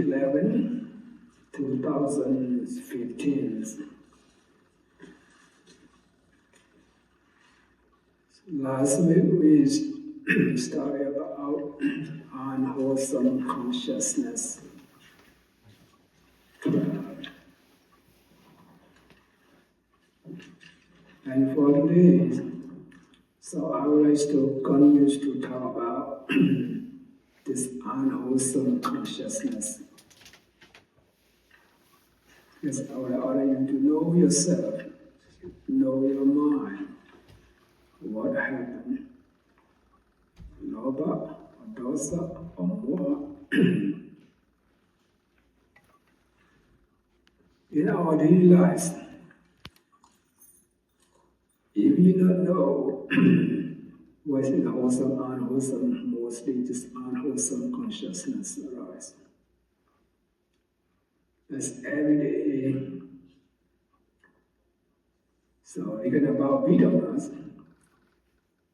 11, 2015. Last week we started about unwholesome consciousness. And for today, so I would like to continue to talk about this unwholesome consciousness. Yes, I would order you to know yourself, know your mind, what happened, Loba, or Dosa, or more. In our daily lives, if you don't know what is wholesome, unwholesome, mostly just unwholesome consciousness arises. That's every day. So again about Vidamas,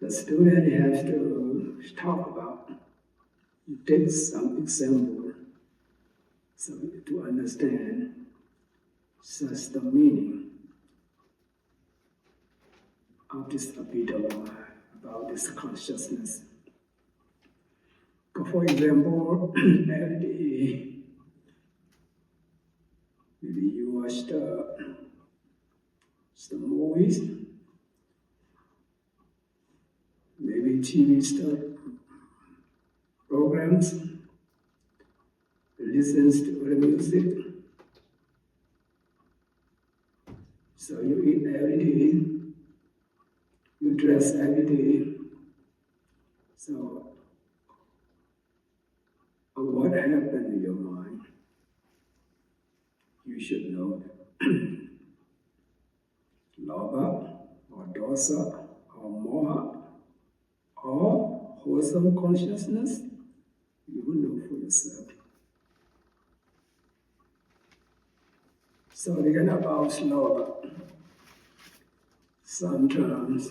the student has to talk about, take some example so to understand such the meaning of this Abhidhamma, about this consciousness. For example, every day, maybe you watch the movies, maybe TV stuff, programs, listens to the music. So you eat every day, you dress every day. So what happened in your mind? You should know that. Loba, or dosa, or moha, or wholesome consciousness, you will know for yourself. So again about loba. Sometimes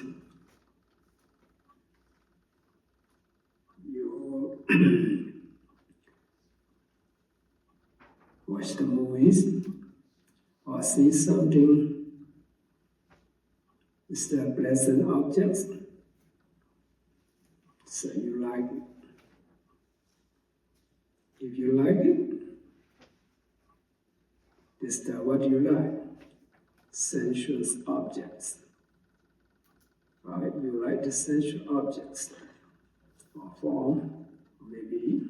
you watch the movies or see something, it's the pleasant objects, so you like it. If you like it, it's the what you like, sensuous objects. Right? You like the sensual objects, or form, or maybe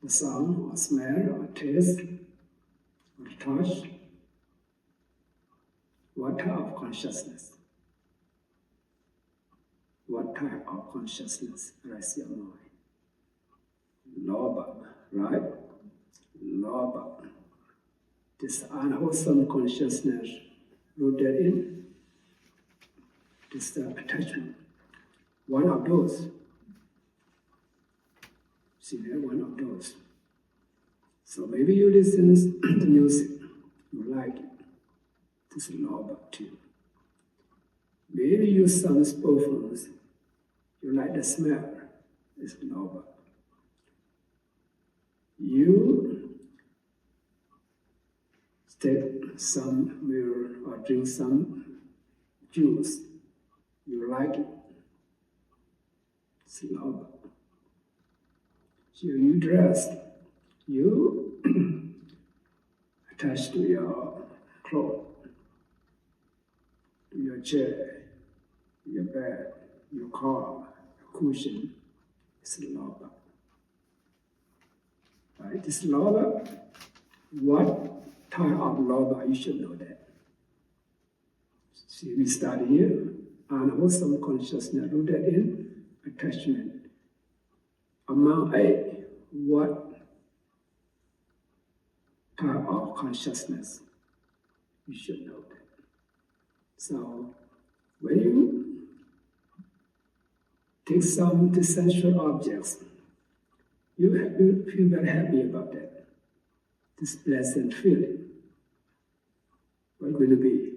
the sound, or smell, or taste, or touch. What type of consciousness? What type of consciousness rests your mind? Loba, right? Loba. This unwholesome consciousness rooted in this attachment. One of those. See there, one of those. So maybe you listen to music, you like it. This is loba too. Maybe you smell perfumes, you like the smell. It's loba. You take some milk or drink some juice, you like it. It's loba. So you dress, you attach to your clothes, to your chair, your bed, your car, your cushion. It's loba. Right? This loba, what type of loba? You should know that. See, we start here, unwholesome consciousness rooted in attachment. Among eight, what type of consciousness? You should know that. So, when you take some sensual objects, you feel very happy about that. This pleasant feeling. What's going to be?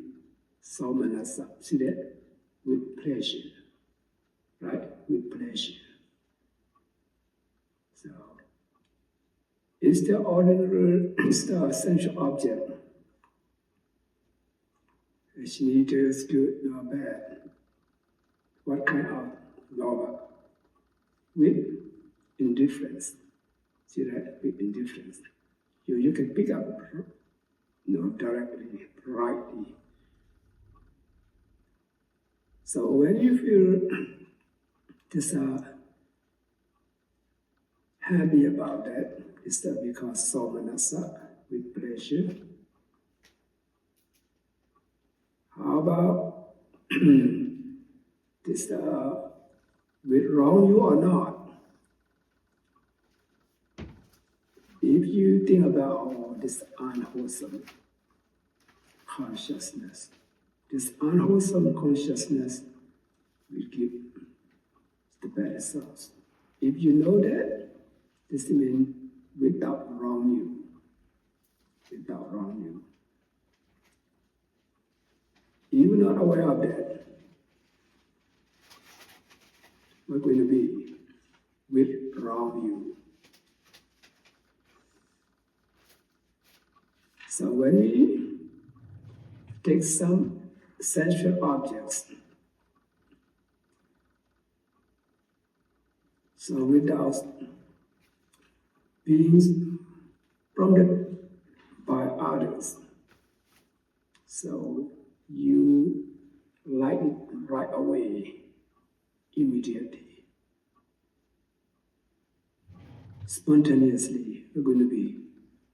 Somanasa. See that? With pleasure. Right? With pleasure. So, Is the ordinary essential object? It's neither good nor bad. What kind of lover? With indifference. See that? With indifference. You can pick up directly, rightly. So when you feel this happy about that, it's that because somanasa, with pleasure. How about this with wrong you or not? If you think about this unwholesome consciousness, this unwholesome consciousness will give the bad results. If you know that, this means without wrong you. Without wrong you. If you're not aware of that, we're going to be with wrong you. So when we take some sensual objects, so without being prompted by others, so you like it right away, immediately, spontaneously. We're going to be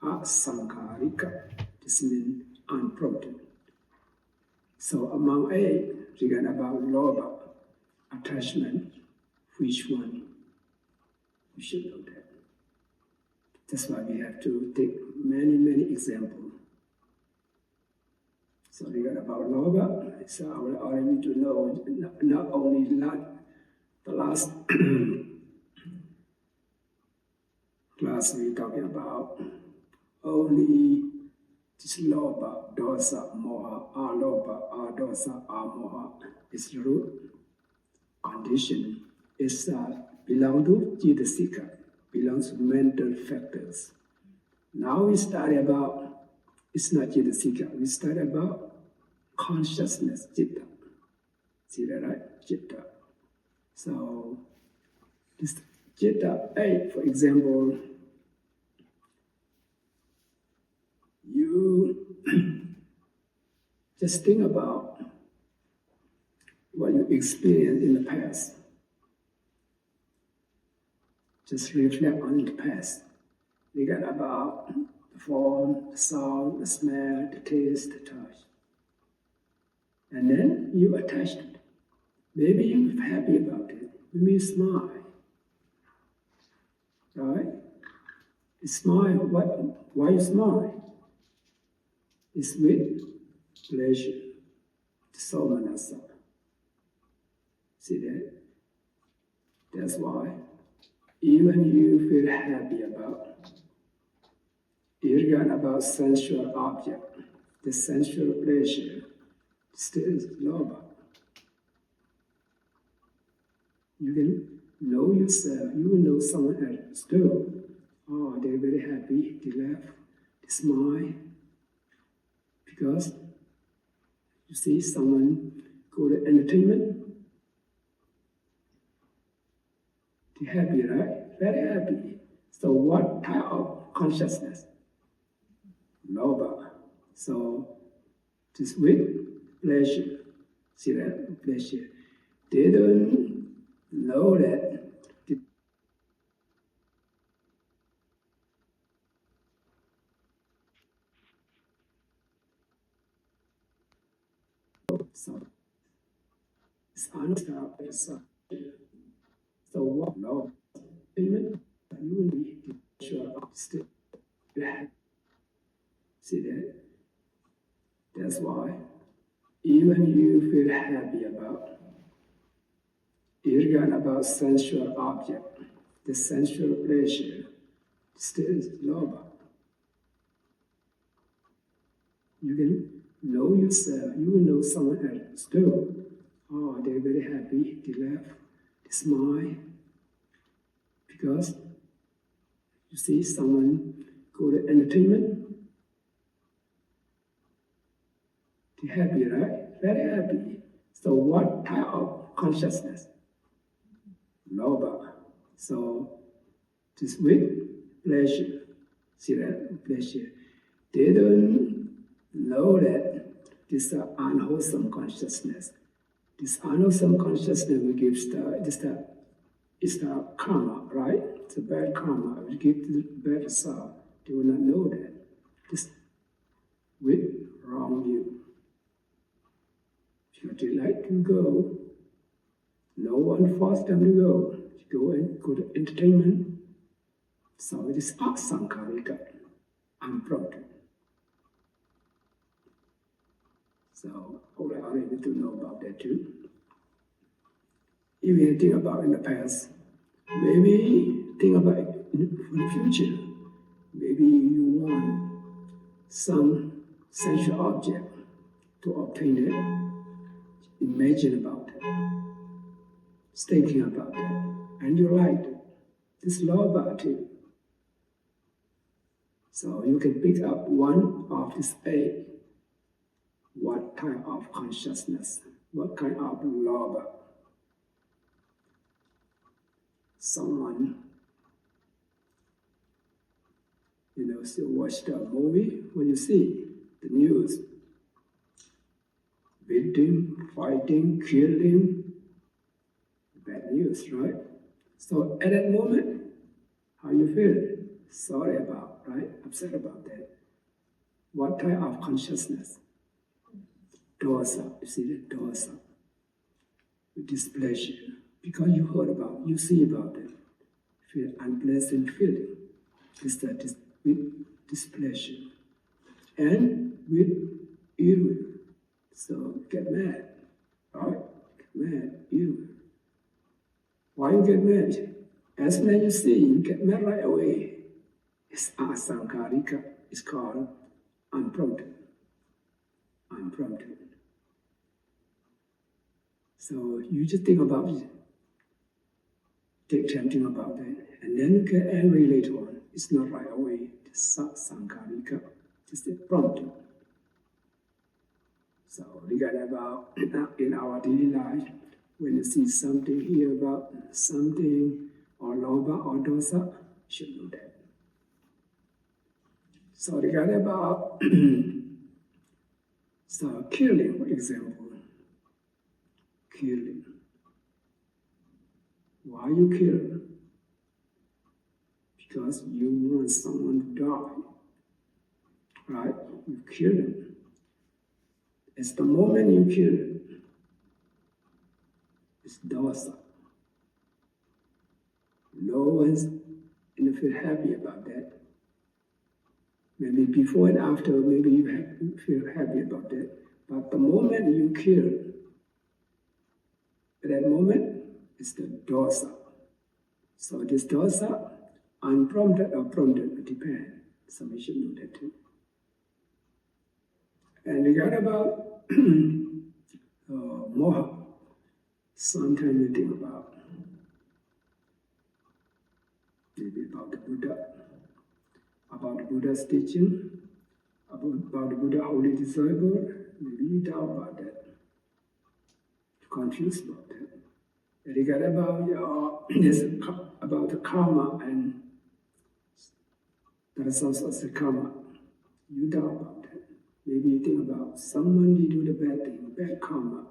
asankarika. This means unprompted. So among eight, we got about lobha, attachment. Which one? You should know that. That's why we have to take many examples. So we got about lobha. So I already need to know not only the last class we're talking about only this lobha, dosa, moha, alobha, adosa, amoha is root condition. It's belong to jitasika, belongs to mental factors. Now we study about, it's not jitasika, we study about consciousness, citta. See that, right? Citta. So, this citta 8, for example, you just think about what you experienced in the past. Just reflect on the past. You got about the form, the sound, the smell, the taste, the touch. And then you attached it. Maybe you're happy about it. Maybe you smile. Right? You smile. Why you smile? It's with pleasure. The somanasa. See that? That's why even you feel happy about, irrigant about sensual object, the sensual pleasure, still is lobha. You can know yourself, you will know someone else too. Oh, they're very happy, they laugh, they smile. Because you see someone go to entertainment, they're happy, right? Very happy. So what type of consciousness? Lobha. So just with pleasure. See that? Pleasure. They don't know that. So it's unstable. So what? No. Even you will be sure of still. See that? That's why even you feel happy about, irrigant about sensual object, the sensual pleasure, still is lobha. You can know yourself, you will know someone else too. Oh, they're very happy, they laugh, they smile. Because You see someone go to entertainment, they're happy, right? Very happy. So what type of consciousness? Loba. So just with pleasure. See that? Pleasure. They don't know that this is unwholesome consciousness. This unwholesome consciousness will give it's the karma, right? It's a bad karma. It will give the bad result. They will not know that. Just with wrong view. If you like to go, no one forced them to go. You go and go to entertainment. So it is asankarika, unprompted. So all I need to know about that too. If you think about in the past, maybe think about it for the future. Maybe you want some sensual object to obtain it. Imagine about it. Thinking about it. And you like it. Just love about it. So you can pick up one of these 8. What type of consciousness? What kind of love? Someone, still watch the movie when you see the news. Beating, fighting, killing. Bad news, right? So at that moment, how you feel? Sorry about, right? Upset about that. What type of consciousness? Dosa, you see the dosa. Displeasure. Because you heard about, you see about it. Feel unpleasant feeling. With displeasure. And with ill will. So get mad. Right? Get mad, ill will. Why you get mad? As soon as you see, you get mad right away. It's asankarika. It's called unprompted. Unprompted. So you just think about it. Take time to think about that. And then get angry later on. It's not right away. It's sankarika. Just a prompting. So regard about in our daily life, when you see something, hear about something, or loba or dosa, you should know that. So regard about so killing, for example. Killing. Why you kill? Because you want someone to die. Right? You kill him. It's the moment you kill him. It's dosa. No one's feel happy about that. Maybe before and after, maybe you feel happy about that. But the moment you kill, at that moment, it's the dosa. So this dosa, unprompted or prompted, it depends. So we should know that too. And regard about moha, sometimes you think about maybe about the Buddha, about the Buddha's teaching, about the Buddha holy disciple, maybe you doubt about that, confused about that. And regard about about the karma and the results of the karma, you doubt about that. Maybe you think about someone they do the bad thing, bad karma.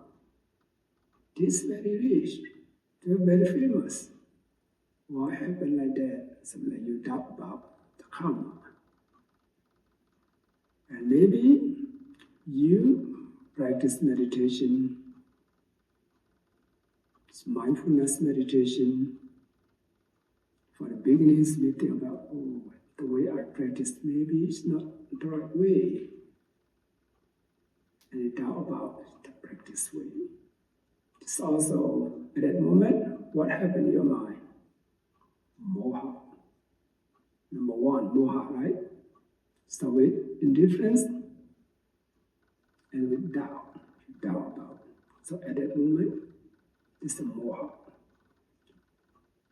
This very rich, they're very famous. Why happened like that? Something like you doubt about the karma. And maybe you practice meditation, mindfulness meditation. For the beginners, we think about, the way I practice, maybe it's not the right way. And you doubt about the practice way. It's also, at that moment, what happened in your mind? Moha. Number 1, moha, right? So with indifference and with doubt. You doubt about. So at that moment, it's a moha.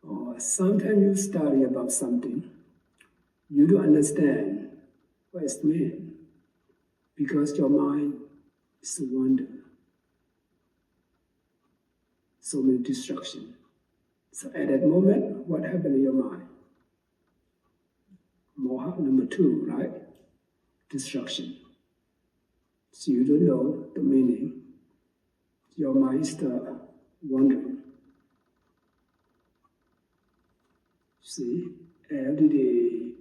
Or sometimes you study about something, you don't understand what it means because your mind is a wonder. So many distractions. So at that moment, what happened in your mind? Moha number 2, right? Distraction. So you don't know the meaning. Your mind starts wandering. See, every day,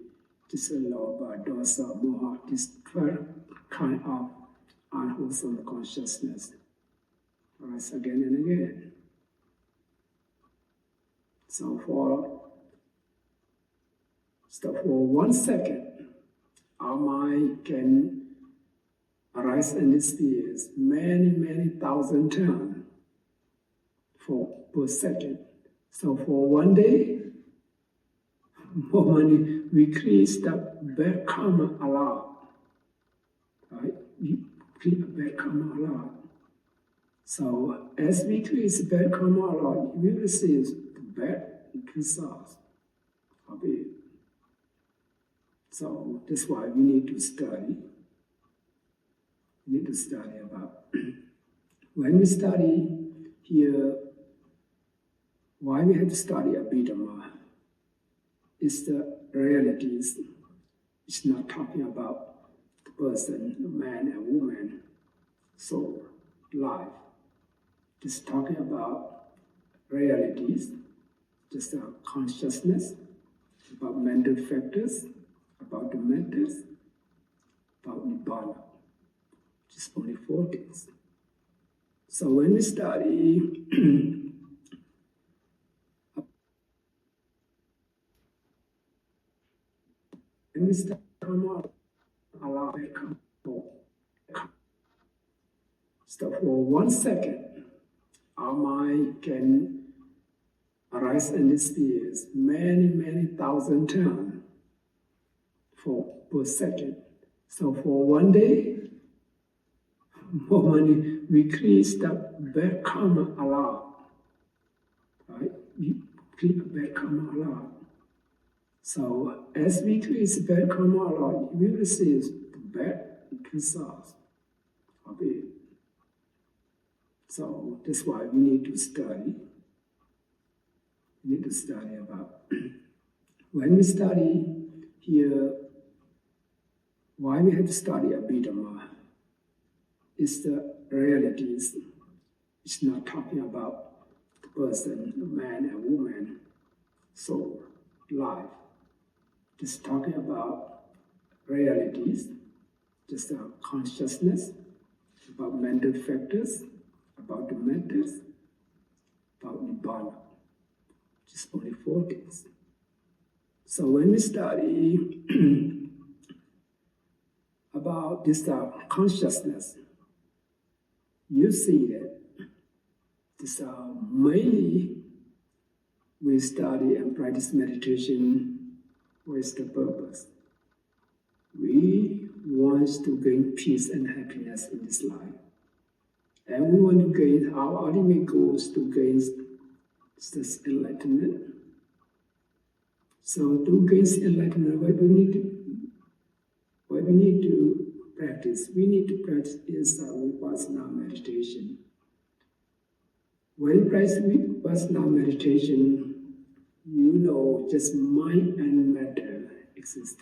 this lobha, dosa, moha, this 12 kind of unwholesome consciousness arise again and again. So for 1 second, our mind can arise and experience many thousand times per second. So for 1 day, normally we create the bad karma a lot. Right? We create a bad karma a lot. So as we create bad karma a lot, we receive the bad results of it. So that's why we need to study. We need to study about when we study here, why we have to study Abhidhamma is the realities. It's not talking about the person, the man and woman, soul, life. It's talking about realities, just consciousness, about mental factors, about the matters, about Nibbana. Just only 4 things. So when we study allow it come for. So for 1 second, our mind can arise and experience many thousand times per second. So for 1 day, normally we create the bad karma a lot. Right? We create bad karma a lot. So as we create bad karma a lot, we receive the bad results of it. So that's why we need to study. We need to study about when we study here, why we have to study Abhidhamma is the realities. It's not talking about the person, the man and woman, soul, life. It's talking about realities, just consciousness, about mental factors, about the matters, about Nibbana. Just only 4 things. So when we study about this consciousness, you see that this mainly we study and practice meditation with the purpose. We want to gain peace and happiness in this life. And we want to gain, our ultimate goal is to gain this enlightenment. So to gain enlightenment, what we need to practice? We need to practice is vipassana meditation. When you practice vipassana meditation, you know just mind and matter exist.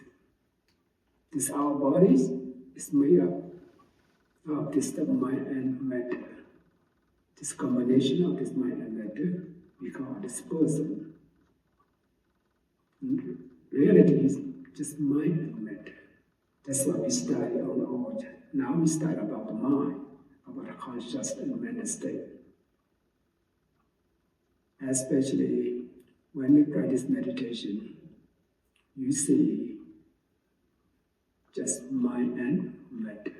This our bodies is made up of this mind and matter. This combination of this mind and matter, we call this person. Reality is just mind and matter. That's what we study on all. Now we study about the mind, about the conscious and mental state. Especially when we practice meditation, you see just mind and matter.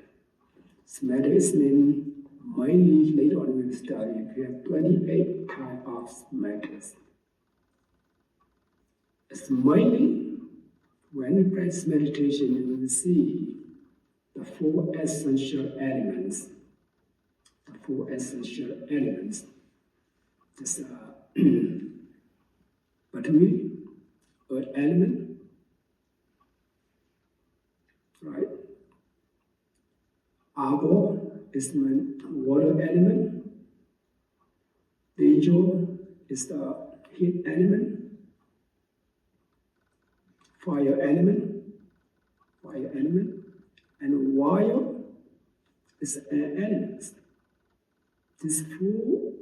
So matter is mean mainly later on we will study. We have 28 types of matters. It's mainly when we practice meditation, you will see the 4 essential elements. The 4 essential elements. This Prithvi, earth element, right? Abo is the water element. Tejo is the heat element. Fire element, and Vayu is air element. This four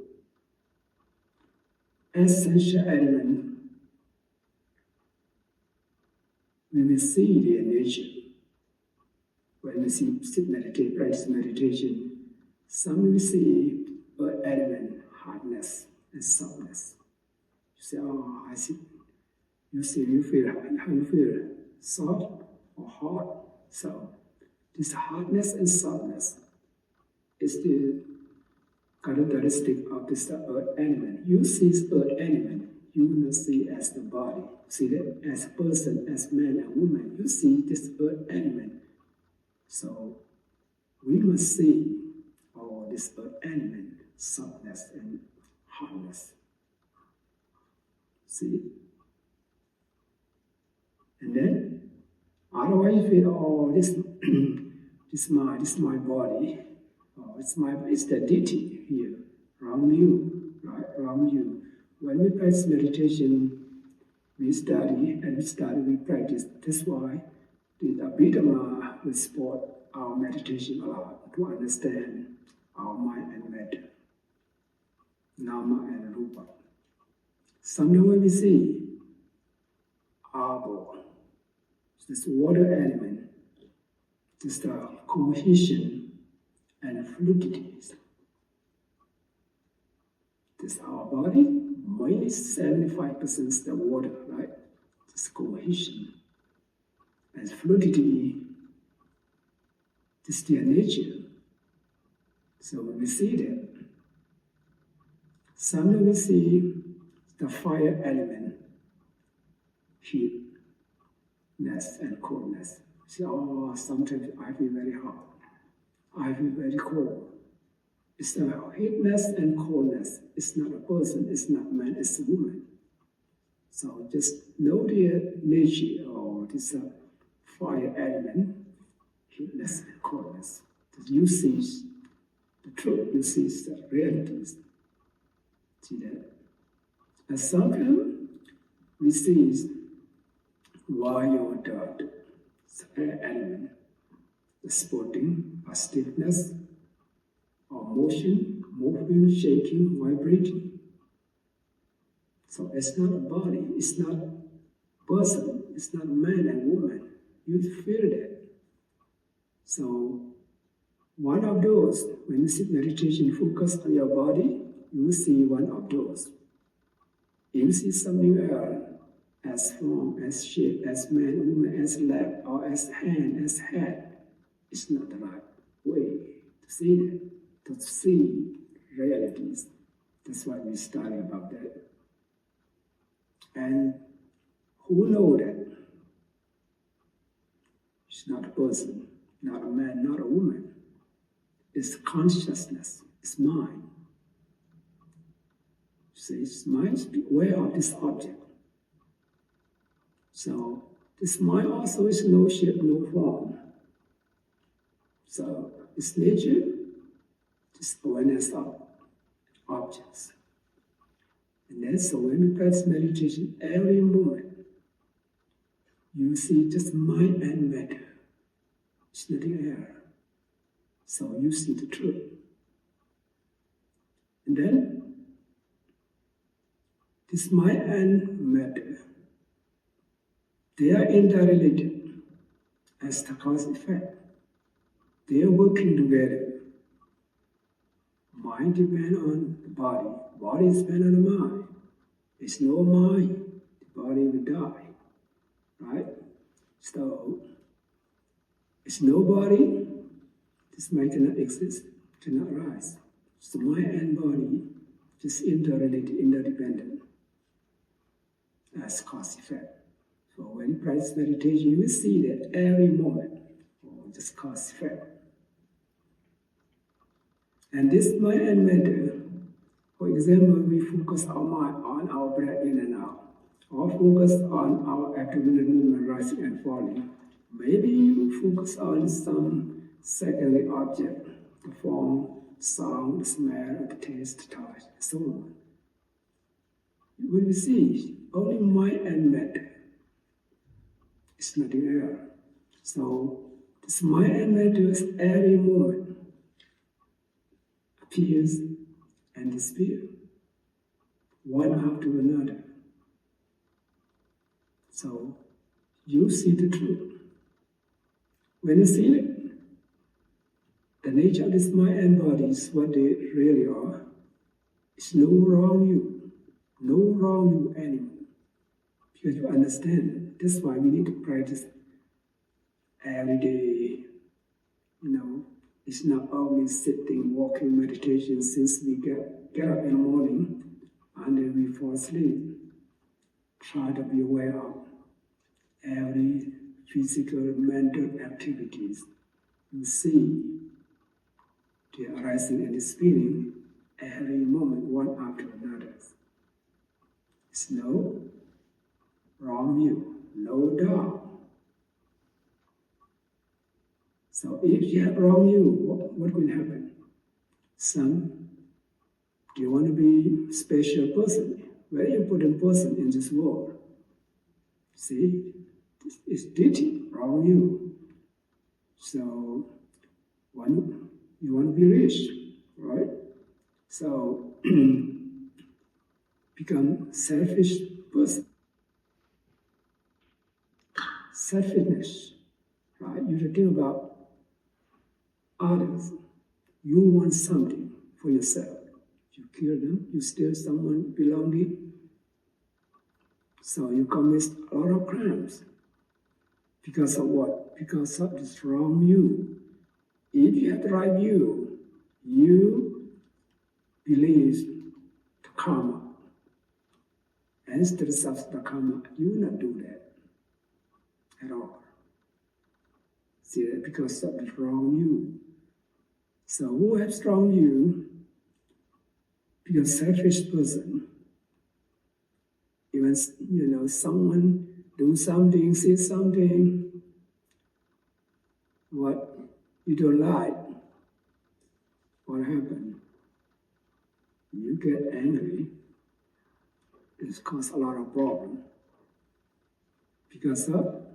essential element, when we see their nature, when we see meditate, practice meditation, some we see earth element, hardness and softness. You say, oh, I see. You feel how you feel, soft or hard. So this hardness and softness is the characteristic of this earth element. You see earth element, you will not see as the body. See that as a person, as man and woman, you see this earth element. So we must see this earth element, softness and hardness. See? And then, otherwise you feel, oh, this is my body. Oh, it's the deity here, around you, right? Around you. When we practice meditation, we study, we practice. That's why the Abhidhamma will support our meditation a lot to understand our mind and matter, Nama and Rupa. Sometimes when we see Abo, this water element, this cohesion and fluidity. This our body, mainly 75% is the water, right? This cohesion and fluidity, this is their nature. So when we see that, sometimes we see the fire element, heatness and coldness. See, oh, sometimes I feel very hot. I feel very cold. It's the heatness and coldness. It's not a person, it's not man, it's a woman. So just know the nature of this fire element, heatness and coldness. You see the truth, you see the realities. See that? And sometimes we see Vayu, the air element, the sporting, or stiffness, or motion, moving, shaking, vibrating. So it's not a body, it's not a person, it's not man and woman. You feel that. So one of those, when you sit meditation, focus on your body, you will see one of those. If you see something else, as form, as shape, as man, woman, as leg, or as hand, as head, it's not the right way to see that, to see realities. That's why we study about that. And who knows that? It's not a person, not a man, not a woman. It's consciousness, it's mind. See, it's mind is aware of this object. So this mind also is no shape, no form. So its nature is awareness of objects. And then so when we practice meditation, every moment you see just mind and matter. It's nothing else. So you see the truth. And then this mind and matter, they are interrelated as the cause effect. They are working together. Mind depends on the body. Body depends on the mind. There's no mind, the body will die. Right? So, it's no body, this mind cannot exist, cannot rise. So mind and body just interrelated, interdependent as cause effect. So when you practice meditation, you will see that every moment, just cause effect. And this mind and matter, for example, we focus our mind on our breath in and out, or focus on our abdominal movement rising and falling, Maybe you focus on some secondary object, the form, sound, smell, taste, touch, and so on. You will see only mind and matter. It's nothing else. So this mind and matter every moment appears and disappears, one after another. So you see the truth. When you see it, the nature of this mind and body is what they really are. It's no wrong you, no wrong you anymore. Because you understand it. That's why we need to practice every day. It's not only sitting, walking, meditation since we get up in the morning and then we fall asleep. Try to be aware of every physical, mental activities. You see the arising and disappearing every moment, one after another. It's no wrong you, no doubt. So if you have wrong you, what will happen? Some, do you want to be a special person, very important person in this world? See, it's duty, wrong you. So you want to be rich, right? So become selfish person. Selfishness, right? You should think about others. You want something for yourself. You kill them, you steal someone's belonging. So you commit a lot of crimes. Because of what? Because of this wrong you. If you have the right view, you believe the karma. Instead of the karma, you will not do that at all. See that? Because of the wrong you. So who has strong you? Because selfish person, even someone do something, say something, what you don't like, what happened? You get angry. It causes a lot of problem because of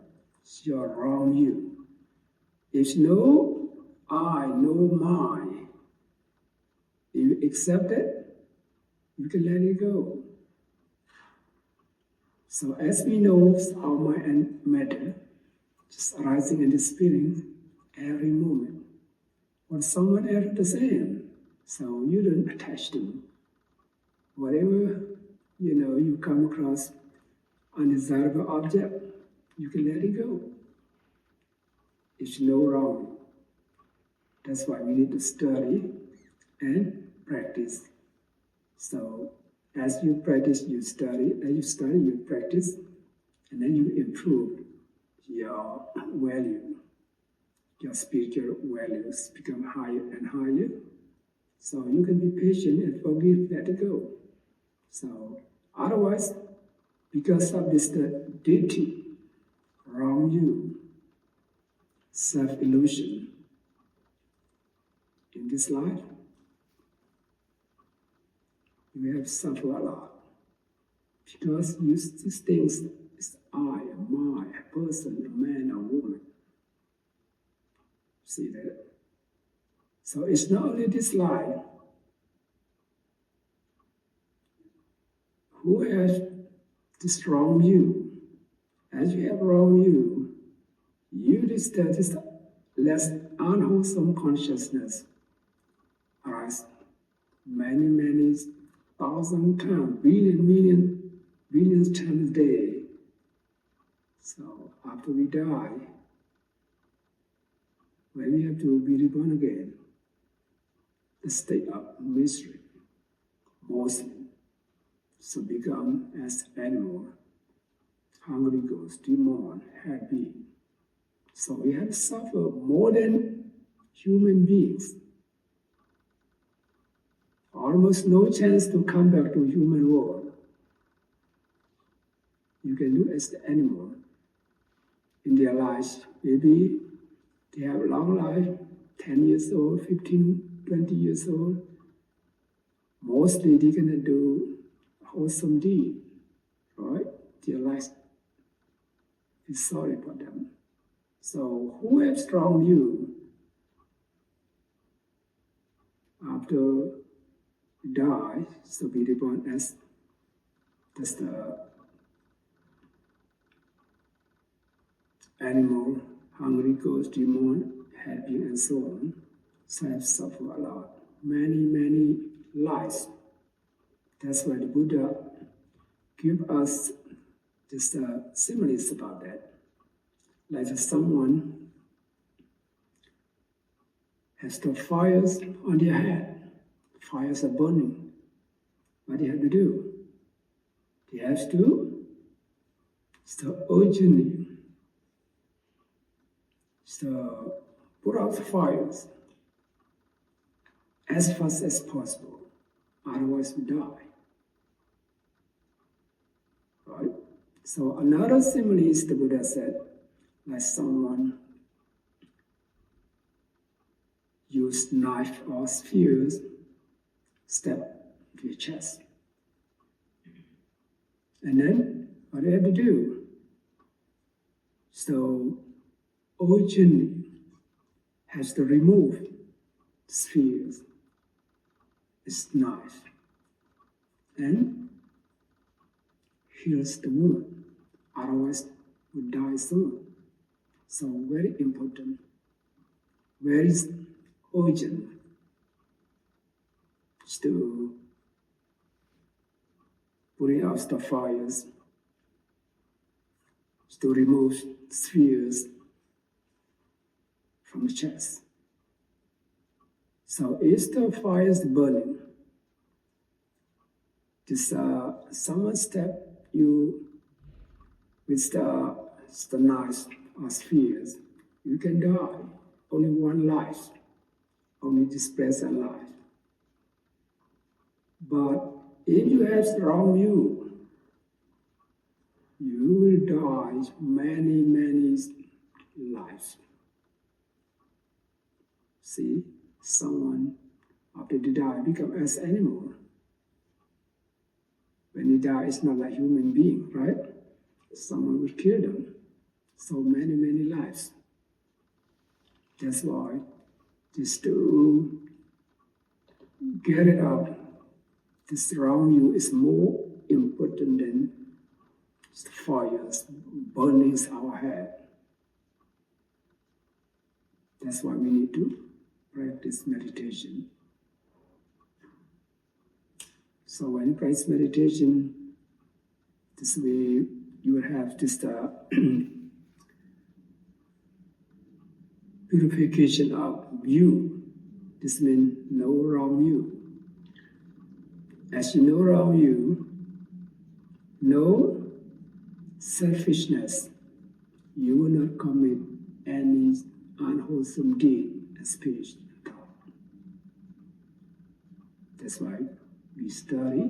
your wrong you. It's no I, no mine. If you accept it, you can let it go. So as we know, our mind and matter just arising and disappearing every moment. When someone else the same, so you don't attach to whatever you come across undesirable object, you can let it go. It's no wrong. That's why we need to study and practice. So as you practice, you study. As you study, you practice, and then you improve your value. Your spiritual values become higher and higher. So you can be patient and forgive, let it go. So otherwise, because of this duty, wrong you, self-illusion in this life, you have suffered a lot. Because these things is I, my, a person, a man, a woman. See that? So it's not only this life. Who has this wrong you? As you have wrong you disturb this less unwholesome consciousness arise many thousand times, billions times a day. So after we die, when we have to be reborn again, the state of misery, mostly. So become as animal, hungry ghost, demon, happy. So we have suffered more than human beings. Almost no chance to come back to human world. You can do as the animal. in their lives. Maybe they have a long life, 10 years old, 15, 20 years old. Mostly they're going to do wholesome deed, right? Their life is sorry for them. So who has wronged you after you die, so be reborn as just the animal, hungry, ghost, demon, happy, and so on. So I've suffered a lot, many lives. That's why the Buddha give us just similes about that. Like someone has the fires on their head. Fires are burning. What do you have to do? They have to start urgently put out the fires as fast as possible. Otherwise we die. Right? So another simile is the Buddha said, like someone use knife or spears, stab to your chest. And then what do you have to do? So urgently has to remove spears, this knife, and heals the wound. Otherwise would die soon. So very important, very urgent to putting out the fires, to remove spheres from the chest. So if the fire is burning, just someone step you with the knife or spheres, you can die. Only one life, only this present life. But if you have the wrong view, you will die many lives. See, someone after they die become as animal. When they die, it's not like human being, right? Someone will kill them. So many lives. That's why just to get it out, this wrong view is more important than the fires burning our head. That's why we need to practice meditation. So when you practice meditation, this way you will have this purification of view. This means no wrong view. As you know wrong view, no selfishness, you will not commit any unwholesome deed and speech and thought. That's why we study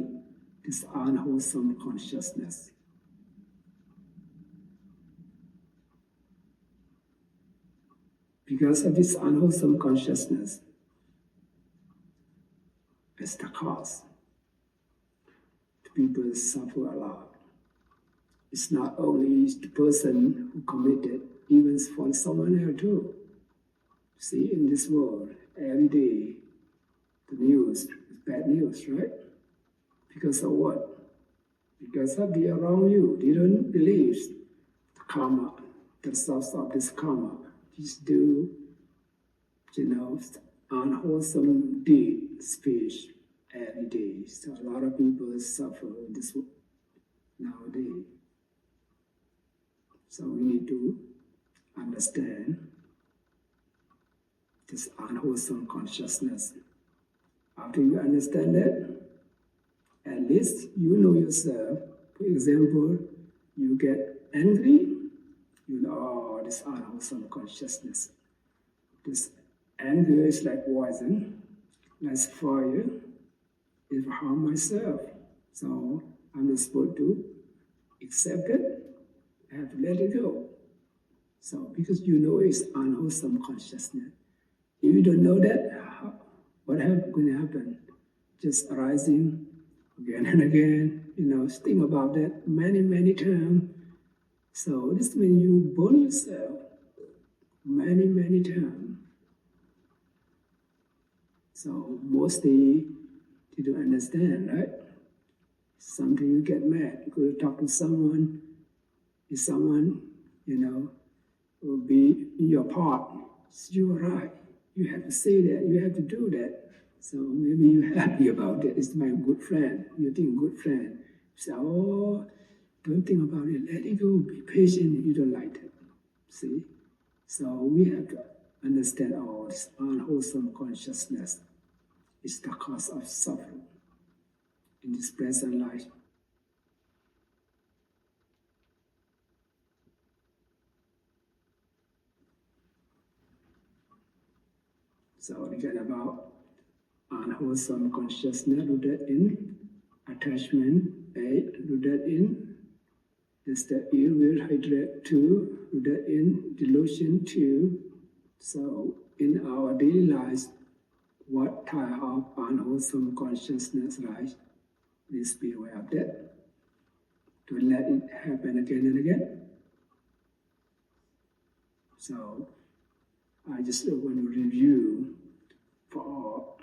this unwholesome consciousness. Because of this unwholesome consciousness, it's the cause. People suffer a lot. It's not only the person who committed, even for someone else too. See, in this world, every day, the news is bad news, right? Because of what? Because of the around you. They don't believe the karma, the source of this karma. Just do, unwholesome deed, speech every day. So a lot of people suffer in this world nowadays. So we need to understand this unwholesome consciousness. After you understand that, at least you know yourself. For example, you get angry, you know, oh, this unwholesome consciousness. This anger is like poison, like fire. It will harm myself. So I'm not supposed to accept it. I have to let it go. So because you know it's unwholesome consciousness. If you don't know that, what going to happen? Just arising again and again, think about that many, many times. So this means you burn yourself many, many times. So mostly you don't understand, right? Something you get mad, you go to talk to someone, if someone, will be in your part, you are right. You have to say that, you have to do that. So maybe you're happy about it. It's my good friend. You think good friend. You say, oh, don't think about it. Let it go. Be patient. You don't like it. See? So we have to understand this unwholesome consciousness is the cause of suffering in this present life. So again about unwholesome consciousness rooted in attachment, 8, rooted in is the ill will hatred, 2, rooted in delusion, 2. So in our daily lives, what type of unwholesome consciousness rise? Please be aware of that. Don't let it happen again and again. So I just want to review for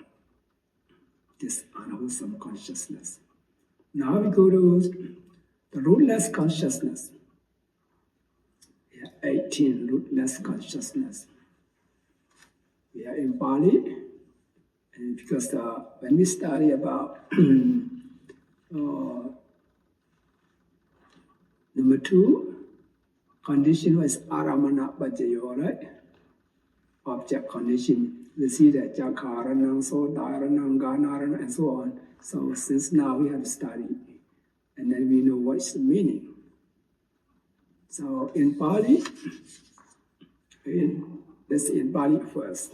this unwholesome consciousness. Now we go to the rootless consciousness. 18, rootless consciousness. We are in Bali, and because when we study about number 2, condition was aramana pajayo, right? Object condition. We see that jakaranang, sodaranang, ganaranang, and so on. So since now we have studied, and then we know what's the meaning. So in Pali, let's see in Pali first.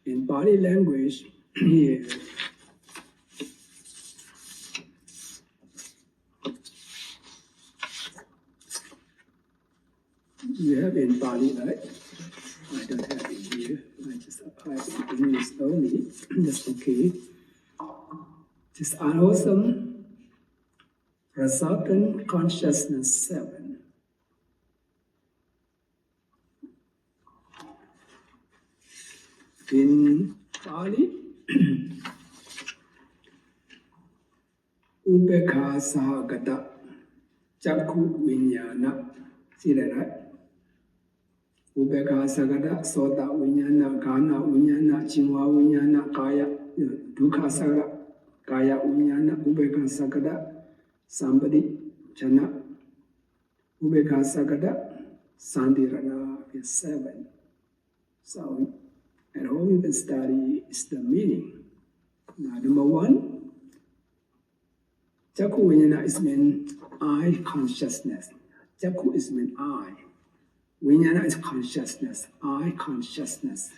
In Pali language, here, you have in Pali, right? I don't have it here. I just apply it in English only. That's okay. This unwholesome resultant consciousness 7. In Pali, Ubekha Sahagata Chakku Vinyana. See that, right? Ubekha Sagada, Sota Vinyana, Gana Vinyana, Chingwa Vinyana, Kaya, Dukha Sagada, Kaya Vinyana, Ubekha Sagada, somebody, Chana, Ubekha Sagada, Sandirana is 7. So at home you can study is the meaning. Now, number 1, Chakku Vinyana is meant I consciousness. Chakku is meant I. Vinyana is consciousness, I consciousness.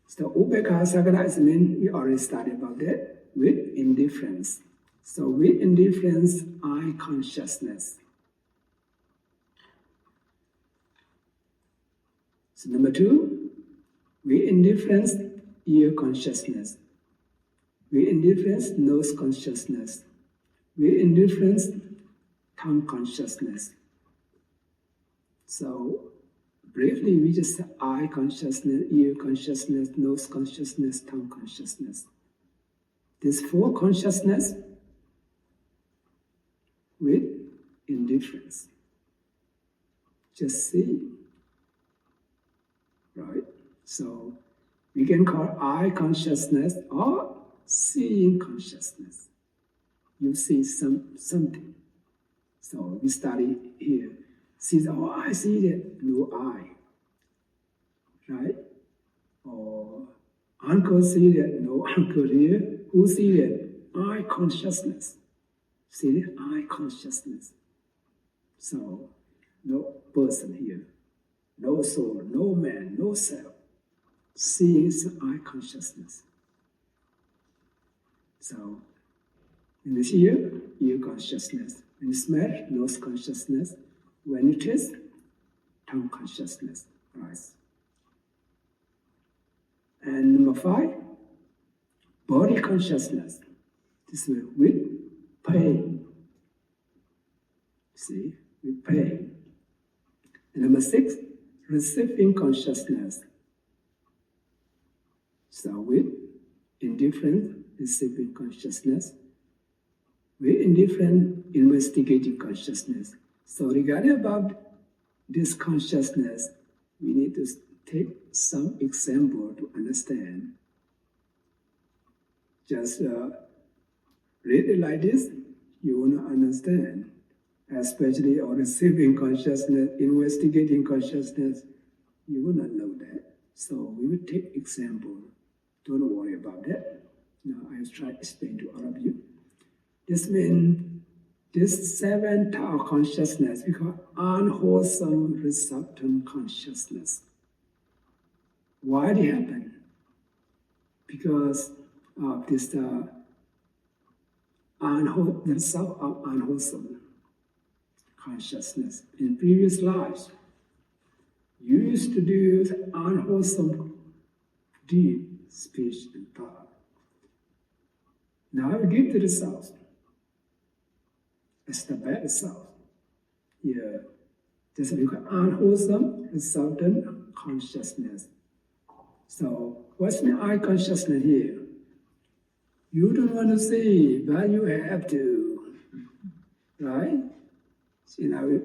So Ubekha Sagada is meant, we already studied about that, with indifference. So with indifference, I consciousness. So number 2, with indifference, ear consciousness. With indifference, nose consciousness. With indifference, tongue consciousness. So briefly, we just say eye consciousness, ear consciousness, nose consciousness, tongue consciousness. These 4 consciousness with indifference. Just see. Right? So we can call eye consciousness or seeing consciousness. You see something. So we study here. See, oh, I see that, no eye. Right? Or uncle see that, no uncle here. Who see that? Eye consciousness. See that? Eye consciousness. So, no person here. No soul, no man, no self. Seeing is eye consciousness. So, in this ear consciousness. When you smell, nose consciousness. When you taste, tongue consciousness, right? And number 5, body consciousness. This way, with pain. See, with pain. And number 6, receiving consciousness. So with indifferent receiving consciousness, with indifferent investigating consciousness. So regarding about this consciousness, we need to take some example to understand. Just read it like this, you will not understand. Especially on receiving consciousness, investigating consciousness, you will not know that. So we will take example. Don't worry about that. Now I will try to explain to all of you. This means this 7 type of consciousness we call unwholesome resultant consciousness. Why it happen? Because of this the result of unwholesome consciousness. In previous lives, you used to do unwholesome deed, speech, and thought. Now you give the results. It's the bad result. Yeah. This is unwholesome resultant consciousness. So what's the eye consciousness here? You don't want to see, but you have to. Right? You know,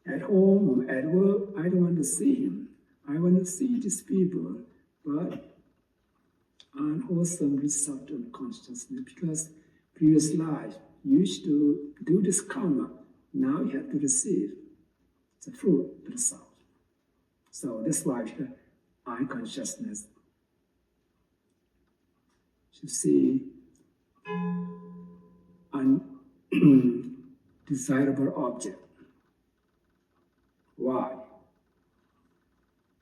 at home or at work, I don't want to see him. I want to see these people, but unwholesome resultant consciousness, because previous life you used to do this karma, now you have to receive the fruit, the result. So that's why we have eye consciousness. To see undesirable object. Why?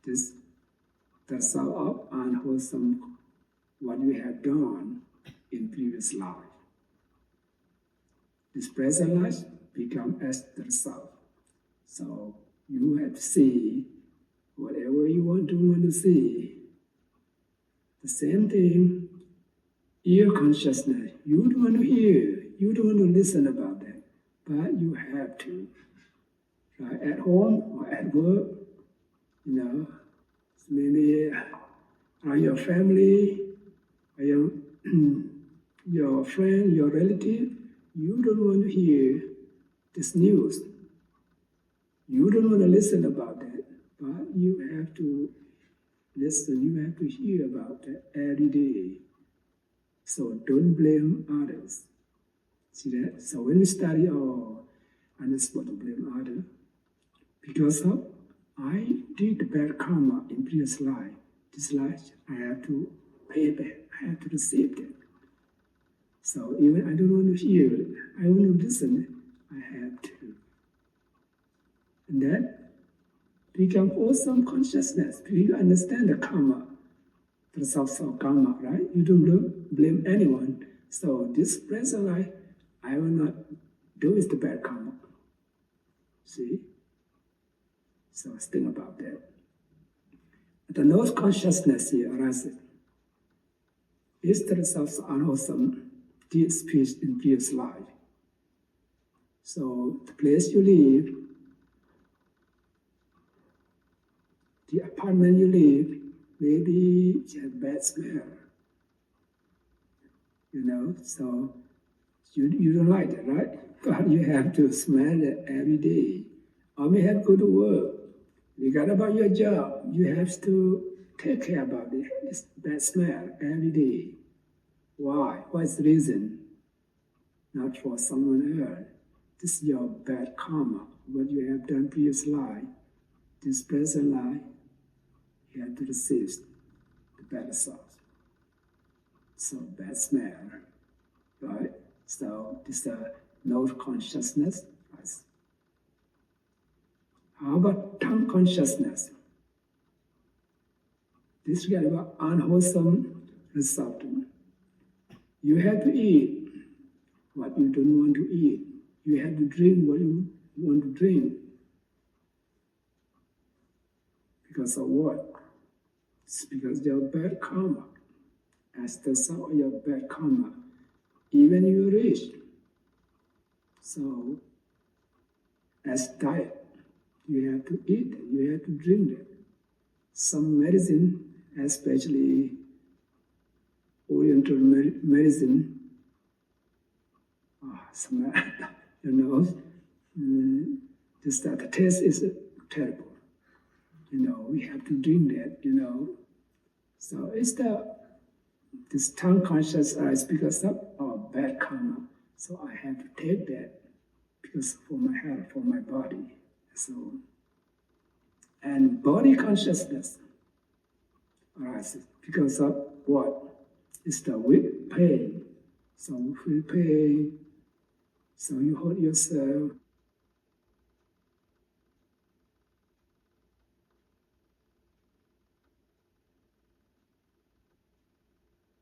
This the result of unwholesome what we have done in previous life. This present life become as the result. So you have to see whatever you want to see. The same thing, ear consciousness. You don't want to hear, you don't want to listen about that, but you have to. Right? At home or at work, maybe around your family, or your friend, your relative, you don't want to hear this news. You don't want to listen about that, but you have to listen, you have to hear about that every day. So don't blame others. See that? So when we study, I'm not supposed to blame others. Because of I did the bad karma in previous life. This life, I have to pay back. I have to receive it. So even I don't want to hear it, I want to listen, I have to. And that becomes awesome consciousness. You understand the karma, the results of karma, right? You don't blame anyone. So this present life, I will not do is the bad karma. See? So think about that. The no consciousness here arises. Is the result of unwholesome deed, speech in previous life. So the place you live, the apartment you live, maybe you have bad smell. So you don't like it, right? But you have to smell it every day. Or may have to go to work. Regardless about your job, you have to take care about this bad smell every day. Why? What's the reason? Not for someone else. This is your bad karma, what you have done previous life. This present life, you have to receive the bad result. So bad smell, right? So this no consciousness. How about tongue consciousness? This is about unwholesome result. You have to eat what you don't want to eat. You have to drink what you want to drink. Because of what? It's because your bad karma. As the result of your bad karma, even you rich. So, as diet, you have to eat it, you have to drink it. Some medicine, especially Oriental medicine, just that the taste is terrible. We have to drink that, So it's this tongue conscious is because of our bad karma. So I have to take that because for my health, for my body. So, and body consciousness arises because of what? It's the weak pain. So you feel pain, so you hurt yourself.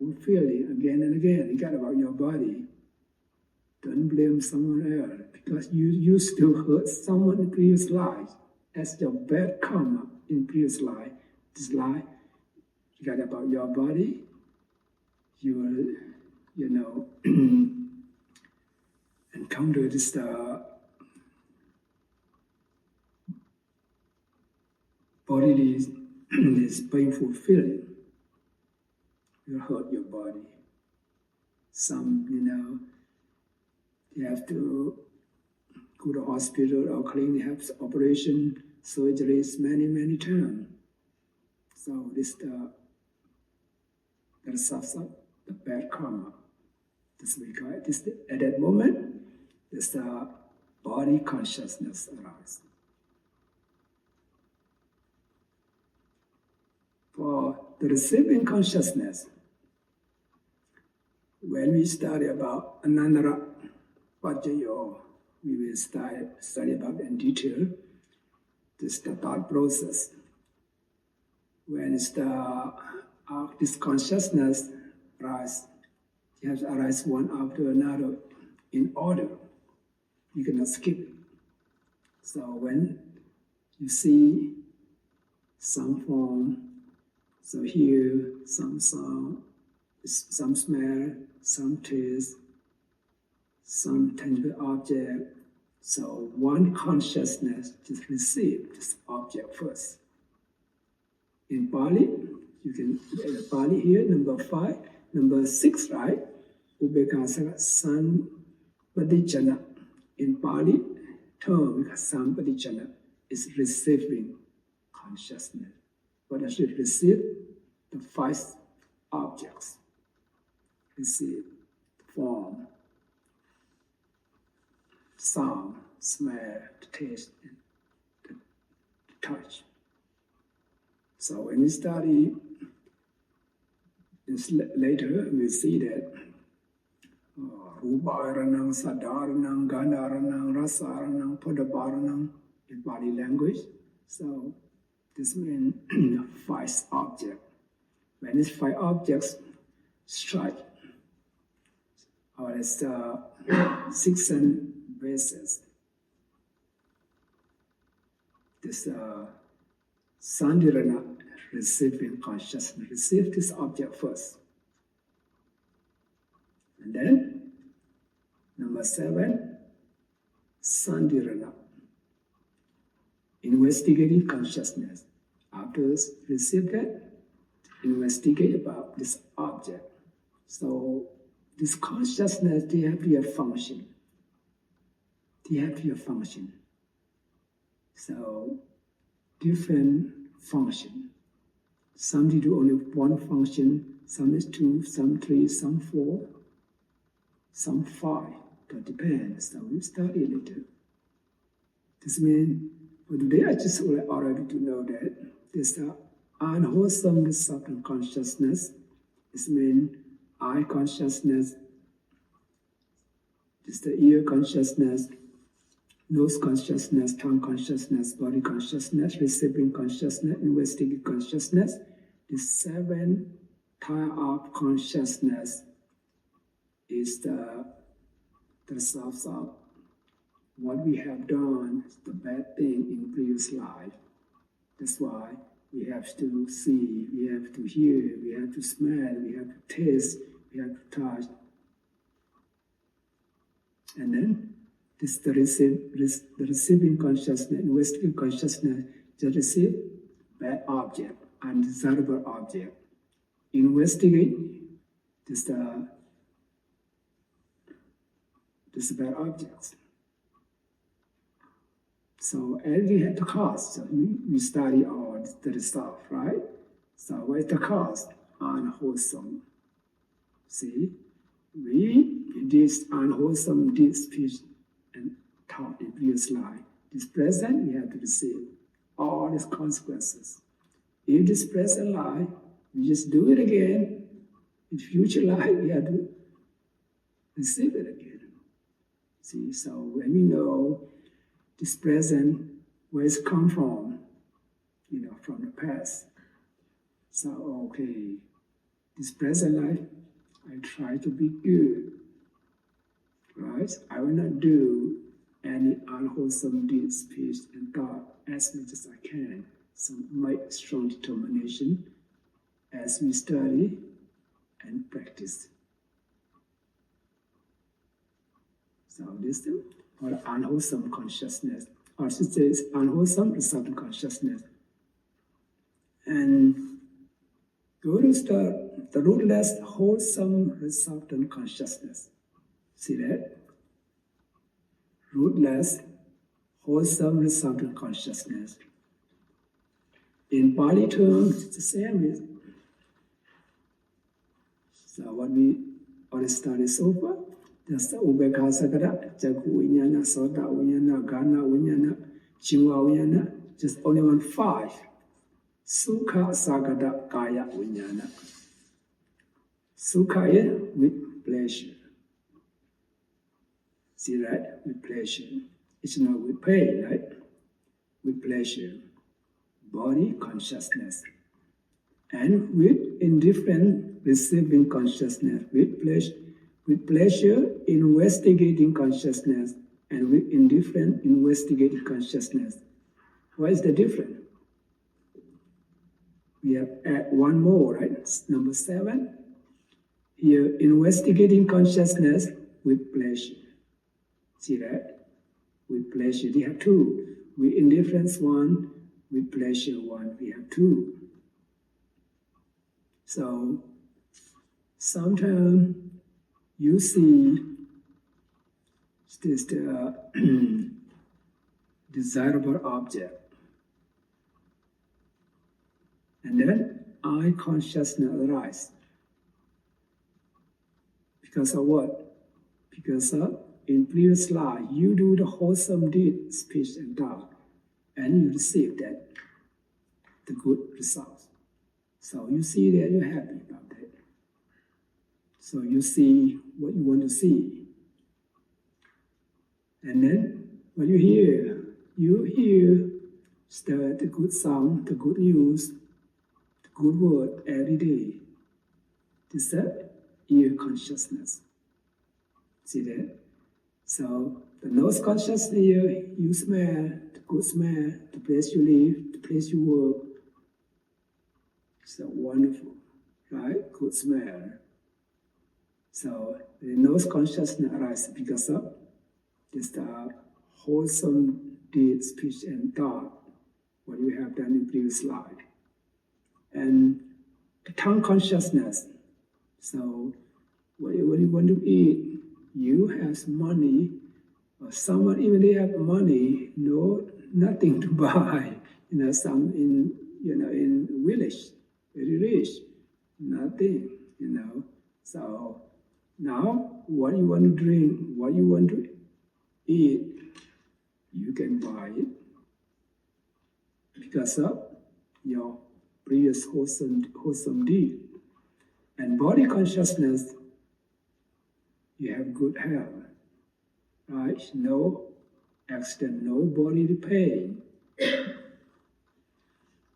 You feel it again and again. You got about your body. Don't blame someone else because you used to hurt someone in previous life. That's your bad karma in previous life. This life, you got about your body. You will, encounter this bodily this painful feeling. You hurt your body. Some, you have to go to hospital or clinic, have operation, surgeries many times. So this the result of the bad karma. This we call it. At that moment, this body consciousness arises. For the receiving consciousness, when we study about Anandara Pajayo, we will study about in detail this the thought process. When it's this consciousness arises, you have to arise one after another in order. You cannot skip it. So when you see some form, so hear some sound, some smell, some taste, some tangible object. So one consciousness just receive this object first. In Pali, you can Pali here, number 5, number 6, right? Ubekasara Sampadijana. In Pali term, Sampadijana is receiving consciousness. What does it receive? The 5 objects. Receive form, sound, smell, taste, and touch. So when we study this later, we see that Ruparanang, Sadaranang, Gandharanang, Rasaranang, Podabaranang in Pali language. So this means 5 objects. When these 5 objects strike, or it's 6 bases, this Sandirana receiving consciousness, receive this object first. And then, number 7, Sandirana, investigating consciousness. After receive that, investigate about this object. So this consciousness, they have to have function. They have to have function. So different function. Some do only one function, some is 2, some 3, some 4, some 5. That depends. So we study a little. This means for today I just already to know that this unwholesomeness of consciousness. This means eye consciousness, this the ear consciousness, nose consciousness, tongue consciousness, body consciousness, receiving consciousness, investigating consciousness. The 7 type of consciousness is the result of what we have done, the bad thing in previous life. That's why we have to see, we have to hear, we have to smell, we have to taste, we have to touch. And then this the receiving consciousness, investigating consciousness, just receive bad object, undesirable object. Investigate this bad objects. So everything had the cost. So we study all the stuff, right? So what's the cost? Unwholesome. See, we did unwholesome deed, speech, and thought in previous life. This present, we have to receive all these consequences. In this present life, we just do it again. In future life, we have to receive it again. See, so when we know this present, where it's come from, from the past. So, okay, this present life, I try to be good, right? I will not do any unwholesome deed, speech, and thought as much as I can. So make strong determination as we study and practice. So this is for unwholesome consciousness, or should say it's unwholesome resultant consciousness. And go to start the rootless, wholesome resultant consciousness. See that? Rootless, wholesome resultant consciousness. In Pali terms, it's the same. So what we already studied so far, there's the Ubekha Sakara, Jagu Vinyana, Sota Vinyana, Gana Vinyana, Chingwa Vinyana, just only 5. Sukha Sagada Kaya Vinyana. Sukha is with pleasure. See, right? With pleasure. It's not with pain, right? With pleasure. Body consciousness. And with indifferent receiving consciousness. With pleasure investigating consciousness. And with indifferent investigating consciousness. What is the difference? We have add one more, right? Number 7. Here, investigating consciousness with pleasure. See that? With pleasure, we have 2. With indifference 1, with pleasure 1, we have 2. So, sometimes you see this desirable object. And then I consciousness arises. Because of what? Because of in previous life you do the wholesome deed, speech and thought, and you receive that, the good results. So you see that you're happy about that. So you see what you want to see. And then what you hear the good sound, the good news, good word every day. This is that ear consciousness. See that? So the nose conscious ear, you smell, the good smell, the place you live, the place you work. So wonderful, right? Good smell. So the nose consciousness arises because of this wholesome deed, speech and thought, what you have done in previous life. And the tongue consciousness. So what you want to eat, you have money, or someone even they have money, nothing to buy. Some in village, very rich, nothing. So now what you want to drink, what you want to eat, you can buy it because of your previous wholesome deed. And body consciousness, you have good health, right? No accident, no bodily pain.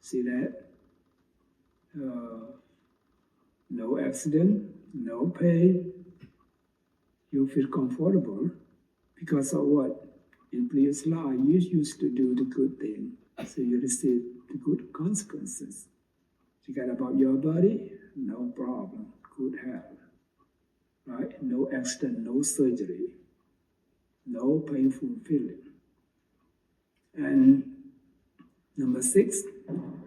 See that? No accident, no pain. You feel comfortable because of what? In previous life, you used to do the good thing, so you receive the good consequences. Forget about your body, no problem, good health, right? No accident, no surgery, no painful feeling. And number 6,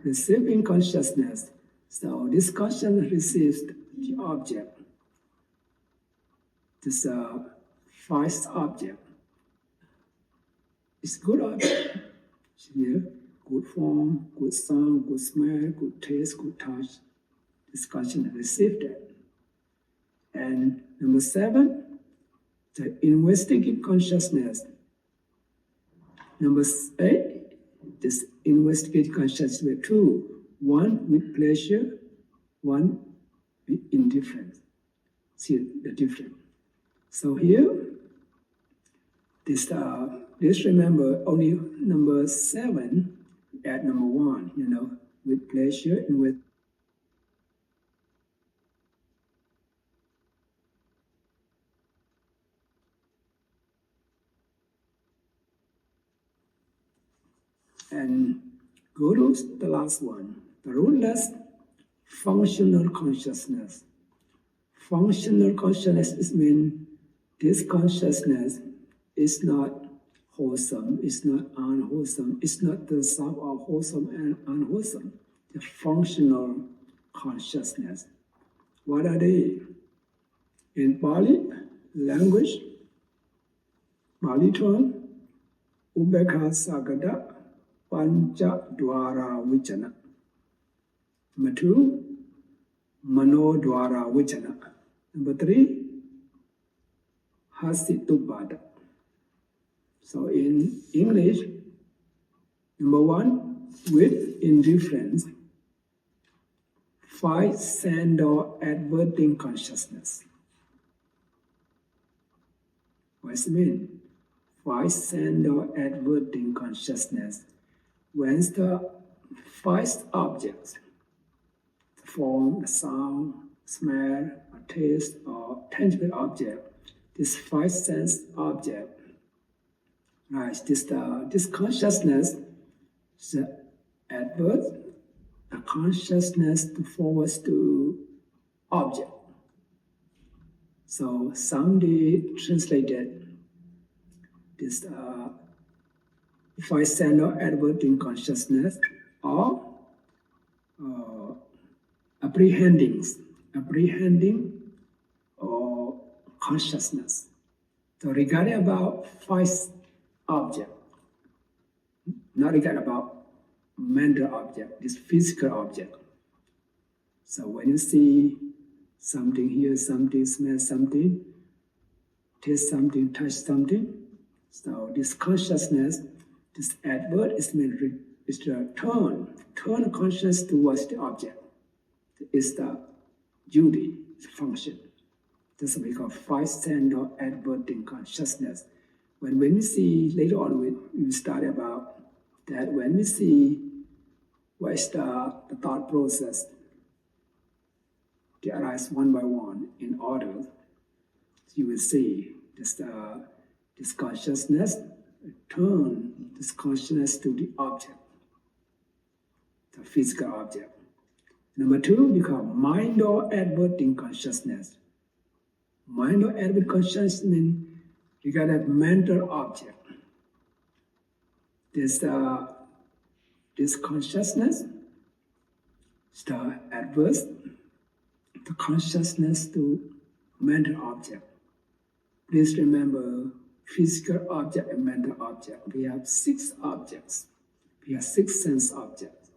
receiving consciousness. So this consciousness receives the object, this first object. It's good object. Here, good form, good sound, good smell, good taste, good touch. This consciousness received it. And number 7, the investigative consciousness. Number 8, this investigative consciousness with 2. 1 with pleasure, 1 with indifference. See the difference. So here, this remember only number 7 at number 1, with pleasure and with and go to the last one, the rootless functional consciousness. Functional consciousness means this consciousness is not wholesome, it's not unwholesome, it's not the sum of wholesome and unwholesome. The functional consciousness. What are they? In Pali language, Pali term, Ubekha Sagada Pancha Dwara Vichana. Number 2, Mano Dwara Vichana. Number 3, Hasitubhada. So in English, number 1, with indifference, 5 sand or adverting consciousness. What does it mean? 5 sand or adverting consciousness. When the 5 objects, the form, the sound, smell, or taste, or tangible object, this 5 sense object, right? This consciousness is advert, the consciousness to forwards to object. So somebody translated this 5 sense or adverting consciousness or apprehending or consciousness. So regarding about 5 object, not regarding about mental object, this physical object. So when you see something, hear something, smell something, taste something, touch something, so this consciousness, this advert is meant is to turn consciousness towards the object. It's the duty, the function. That's what we call 5 sense or adverting consciousness. When we see, later on we study about that, when we see what is the thought process, they arise one by one in order, you will see this consciousness turn this consciousness to the object, the physical object. Number 2, we call mind or adverting consciousness. Mind or adverting consciousness means you got a mental object. This consciousness is the adverse, the consciousness to mental object. Please remember, physical object and mental object. We have 6 objects. We have 6 sense objects.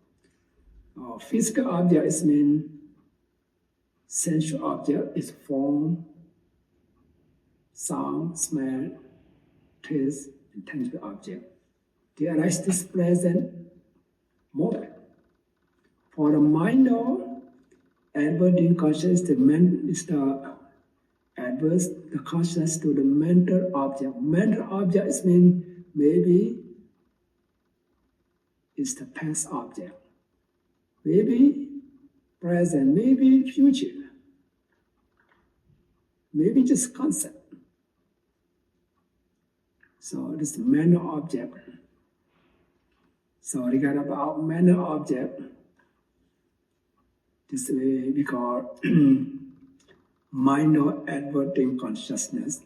Physical object is mean sensual object is form, sound, smell, taste, and tangible object. They arise this present moment. For the mind or adverting consciousness, is the adverse, the consciousness to the mental object. Mental object is mean maybe it's the past object, maybe present, maybe future, maybe just concept. So this mental object. So regard about mental object, this way we call minor adverting consciousness.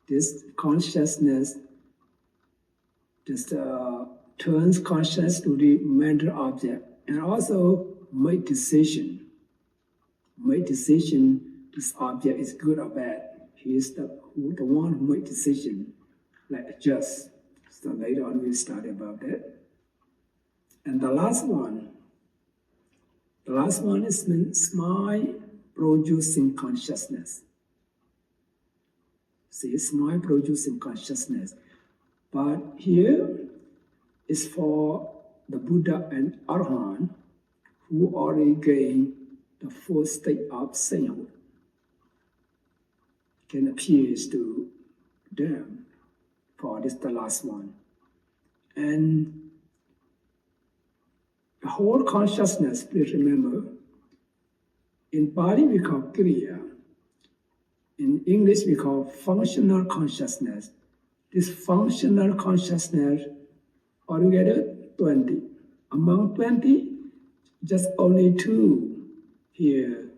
This consciousness just turns conscious to the mental object and also make decision. Make decision, this object is good or bad. He is the one who make decision, like adjust. So later on we'll study about that. And the last one is smile producing consciousness. See, smile producing consciousness. But here is for the Buddha and Arahant who already gained the full state of sainthood. Can appear to them for this the last one. And the whole consciousness, please remember, in Pali we call Kriya, in English we call functional consciousness. This functional consciousness, altogether 20. Among 20, just only 2 here.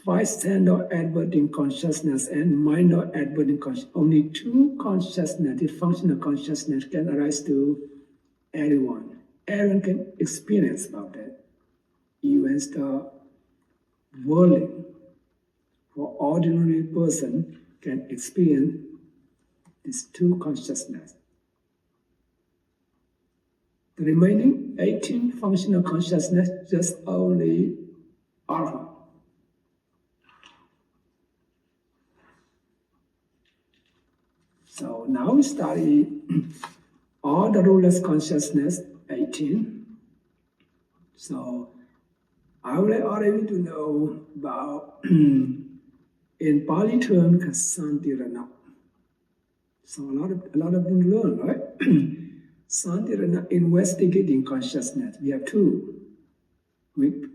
5 standard adverting consciousness and minor adverting consciousness. Only 2 consciousness, the functional consciousness can arise to everyone. Everyone can experience about that. Even the worldly, for ordinary person can experience these 2 consciousness. The remaining 18 functional consciousness just only Arahant. So now we study all the rootless consciousness, 18. So I would like all of you to know about, in Pali term, Santirana. So a lot of them learn, right? Santirana, investigating consciousness. We have 2 with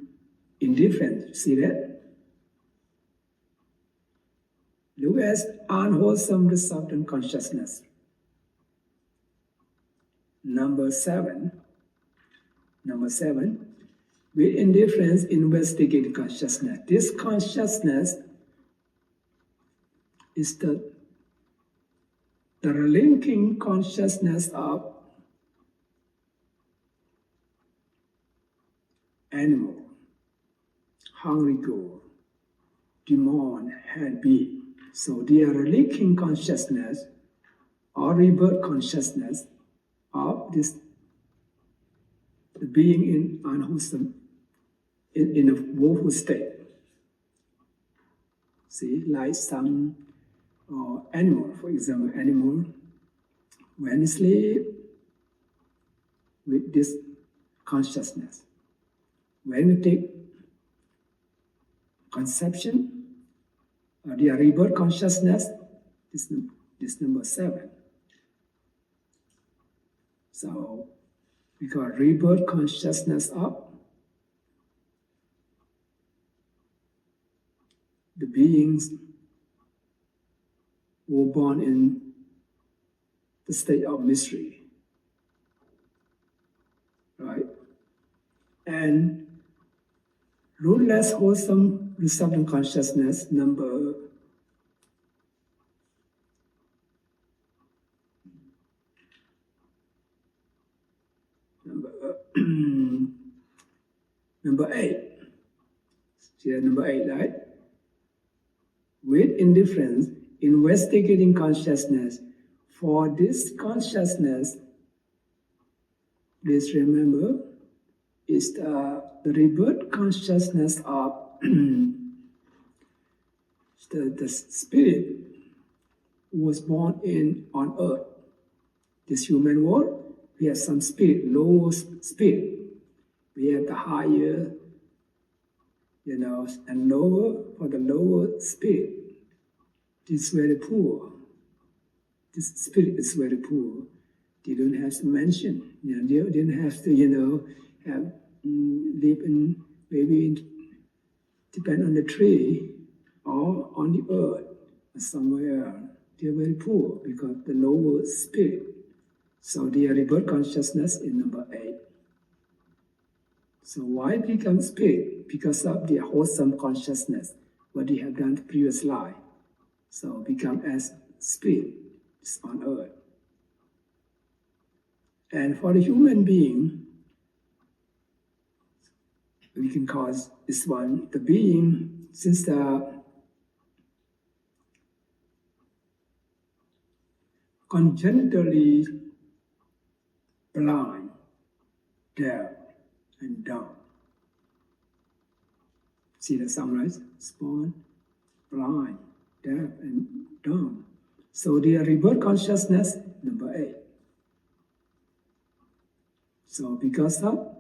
indifference. See that? Look at unwholesome resultant consciousness. Number 7, with indifference, investigate consciousness. This consciousness is the linking consciousness of animal, hungry goat, demon, head being. So they are linking consciousness or rebirth consciousness of this the being in unwholesome, in a woeful state. See, like some animal, for example, animal, when they sleep with this consciousness. When we take conception, the rebirth consciousness, this number 7. So we got rebirth consciousness up. The beings were born in the state of mystery, right? And rootless, wholesome, resultant consciousness, number 8. See that number 8, right? With indifference, investigating consciousness. For this consciousness, please remember, is the rebirth consciousness of the spirit who was born on earth. This human world, we have some spirit, lower spirit. We have the higher, and lower for the lower spirit. This is very poor. This spirit is very poor. They don't have to mention. They didn't have to, have live in maybe depend on the tree or on the earth or somewhere else. They're very poor because the lower spirit So the rebirth consciousness is number 8. So why become spirit? Because of the wholesome consciousness, what you have done the previous life. So become as spirit on earth. And for the human being, we can call this one the being, since the congenitally blind, deaf, and dumb. See the summarize? Born, blind, deaf, and dumb. So the rebirth consciousness, number 8. So because of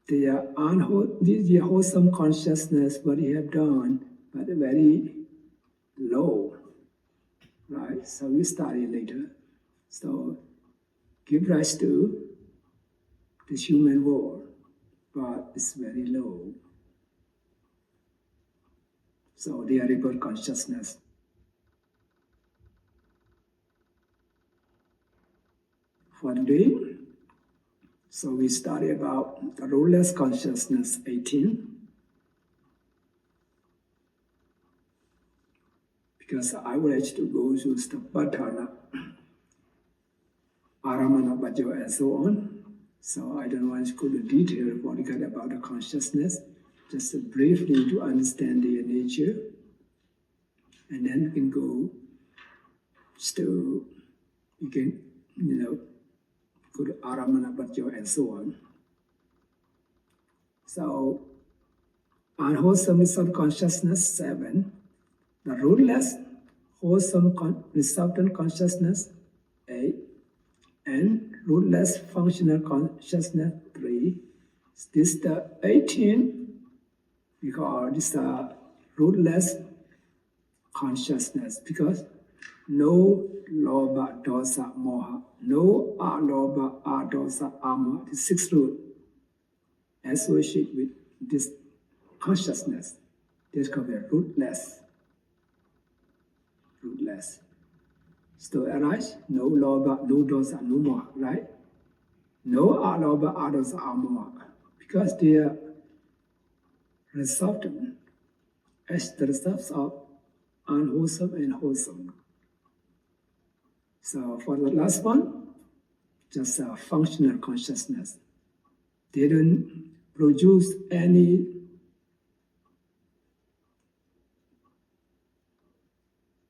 the wholesome consciousness, what you have done, but very low, right? So we study later. So give rise to this human world, but it's very low. So the rebirth consciousness. For today, so we study about the rootless consciousness 18. Because I would like to go to Stapatana, Aramana Bhajo, and so on. So I don't want to go into detail about the consciousness, just briefly to understand their nature. And then we can go to, you can, go to Aramana Bhajo and so on. So, unwholesome subconsciousness 7, the rootless wholesome resultant consciousness 8, and rootless functional consciousness 3. This is the 18, because this is the rootless consciousness, because no lobha, dosa, moha, no alobha, adosa, ama, the 6 root associated with this consciousness. This could be rootless. Rootless. So arise, no lobha, no dosa, no moha, right? No alobha, adosa, ama, because they are resultant as the results of unwholesome and wholesome. So for the last one, just a functional consciousness. They don't produce any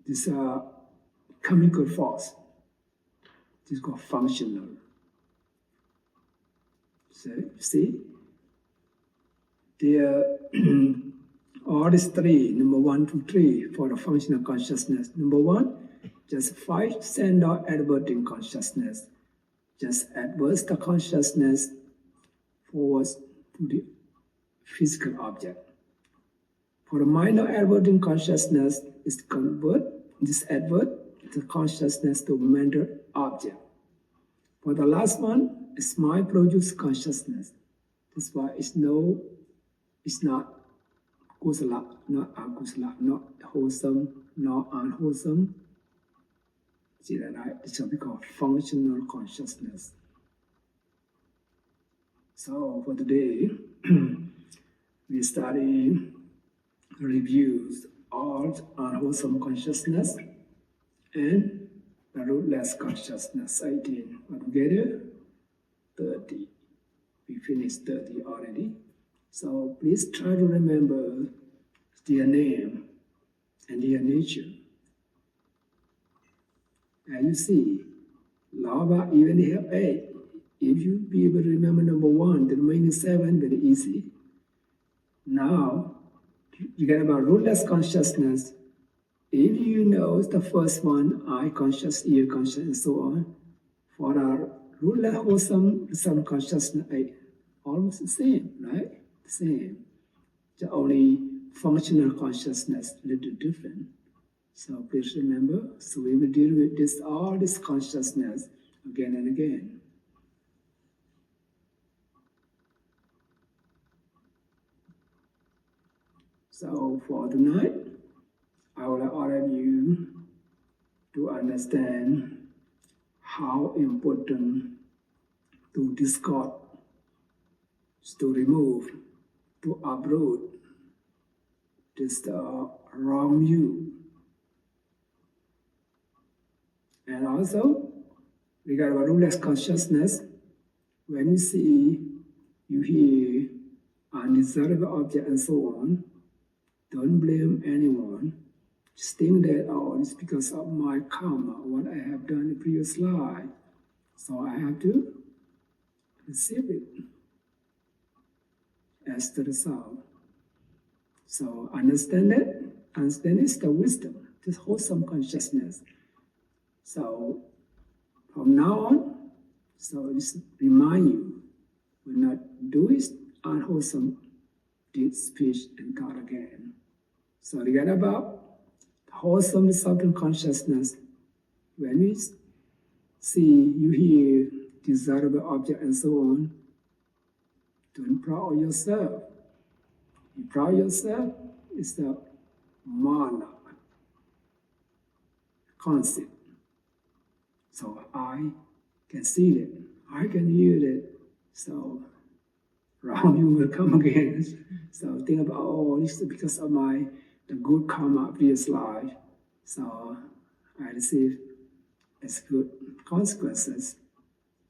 this chemical force. This is called functional. So see, all these 3, number 1 to 3 for the functional consciousness. Number 1, just 5 standard adverting consciousness. Just adverse the consciousness forwards to the physical object. For the minor adverting consciousness is to convert this advert the consciousness to mental object. For the last one, is mind produced consciousness. That's why it's not kusala, not akusala, not wholesome, not unwholesome. See that, right? It shall be called functional consciousness. So for today, we study reviews all unwholesome consciousness and the rootless consciousness 18. Altogether, 30. We finished 30 already. So please try to remember their name and their nature. And you see, lava, even if you have 8, if you be able to remember number 1, the remaining 7, very easy. Now, you get about rootless consciousness. If you know the first one, eye conscious, ear conscious, and so on, for our rootless wholesome subconsciousness, almost the same, right? Same. The only functional consciousness a little different. So please remember, so we will deal with all this consciousness again and again. So for tonight, I would like all of you to understand how important to discard, to remove, to uproot this wrong view. And also, regarding rootless consciousness, when you see, you hear undesirable object and so on, don't blame anyone. Just think that, oh, it's because of my karma, what I have done in the previous life. So I have to receive it as the result. So understand it. Understand is the wisdom, this wholesome consciousness. So from now on, so just remind you, will not do it unwholesome deed, speech, and thought again. So regard about wholesome resultant consciousness. When we see, you hear desirable object and so on, don't proud of yourself. You proud yourself is the mana concept. So I can see it, I can hear it. So wrong you will come again. So think about, oh, this is because of the good karma of previous life. So I receive as good consequences.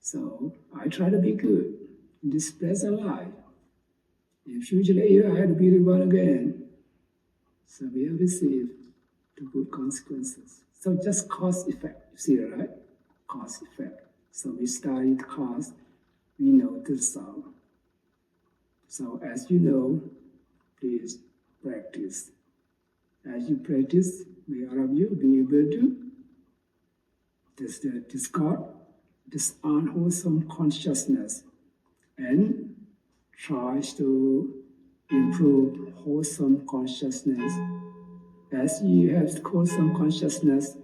So I try to be good in this present life. In future year, I had to be reborn again. So we have received the good consequences. So just cause effect, you see that, right? Cause effect. So we study the cause, we know the result. So as you know, please practice. As you practice, may all of you be able to discard this unwholesome consciousness and tries to improve wholesome consciousness. As you have wholesome consciousness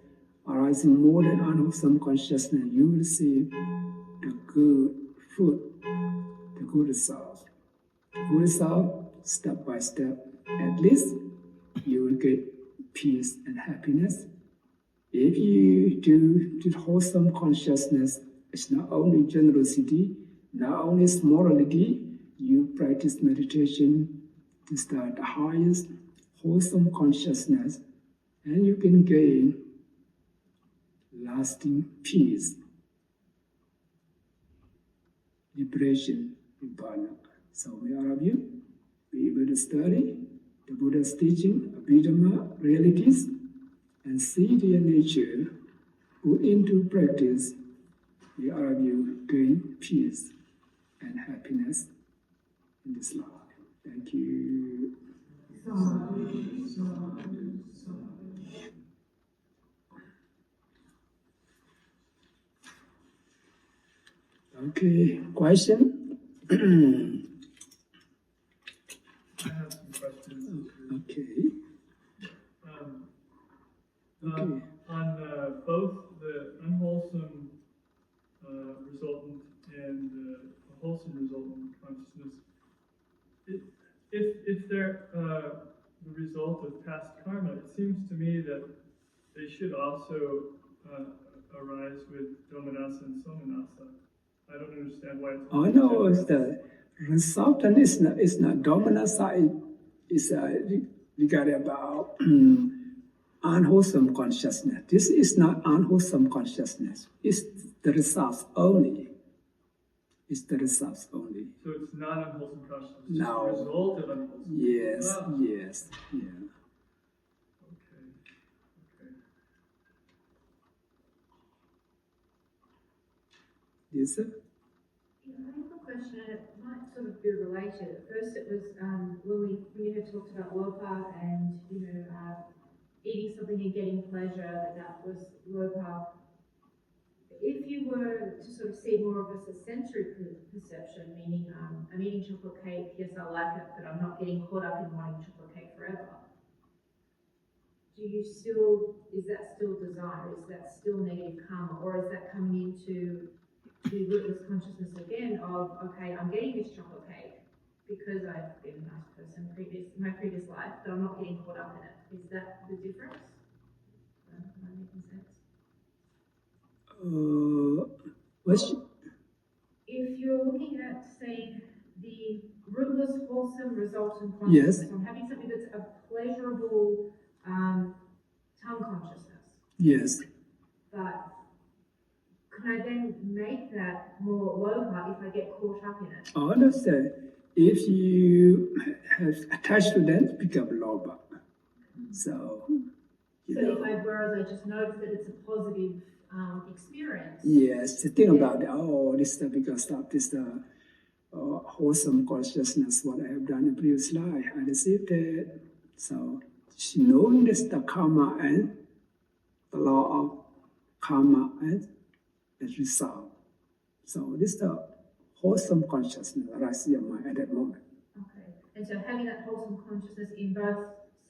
arising more than unwholesome consciousness, you will see the good fruit, the good result. The good result, step by step, at least you will get peace and happiness. If you do the wholesome consciousness, it's not only generosity, not only morality, you practice meditation to start the highest wholesome consciousness, and you can gain lasting peace, liberation, nibbana. So may all of you be able to study the Buddha's teaching, Abhidhamma realities, and see their nature, put into practice. May all of you gain peace and happiness in this life. Thank you. Okay, question? I have some questions. Okay. On both the unwholesome resultant and the wholesome resultant consciousness, if they're the result of past karma, it seems to me that they should also arise with domanassa and somanassa. I don't understand why it's. Oh no, it's the resultant is not domanassa. It's regarding about unwholesome consciousness. This is not unwholesome consciousness. It's the results only. It's the results only. So it's not unwholesome consciousness. It's No. just the result of unwholesome. Yes, Ah. yes, yeah. Okay. Yes, sir? Yeah, I have a question, and it might sort of be related. At first it was when you had talked about lopa and, eating something and getting pleasure, that was lopa. If you were to sort of see more of as a sensory perception, meaning I'm eating chocolate cake, yes, I like it, but I'm not getting caught up in wanting chocolate cake forever. Is that still desire? Is that still negative karma? Or is that coming into the rootless consciousness again of, okay, I'm getting this chocolate cake because I've been a nice person in my previous life, but I'm not getting caught up in it. Is that the difference? Am I making sense? What's, If you're looking at, say, the rootless, wholesome resultant Yes. consciousness, or having something that's a pleasurable tongue consciousness, yes, but can I then make that more low if I get caught up in it? I understand. If you have attached to that, it becomes lower. So, you So know. whereas I just notice that it's a positive experience. Yes, the thing about this is because of this wholesome consciousness, what I have done in previous life, I received it. So, knowing this, the karma and the law of karma and the result. So, this is the wholesome consciousness that I see in mind at that moment. Okay. And so having that wholesome consciousness in both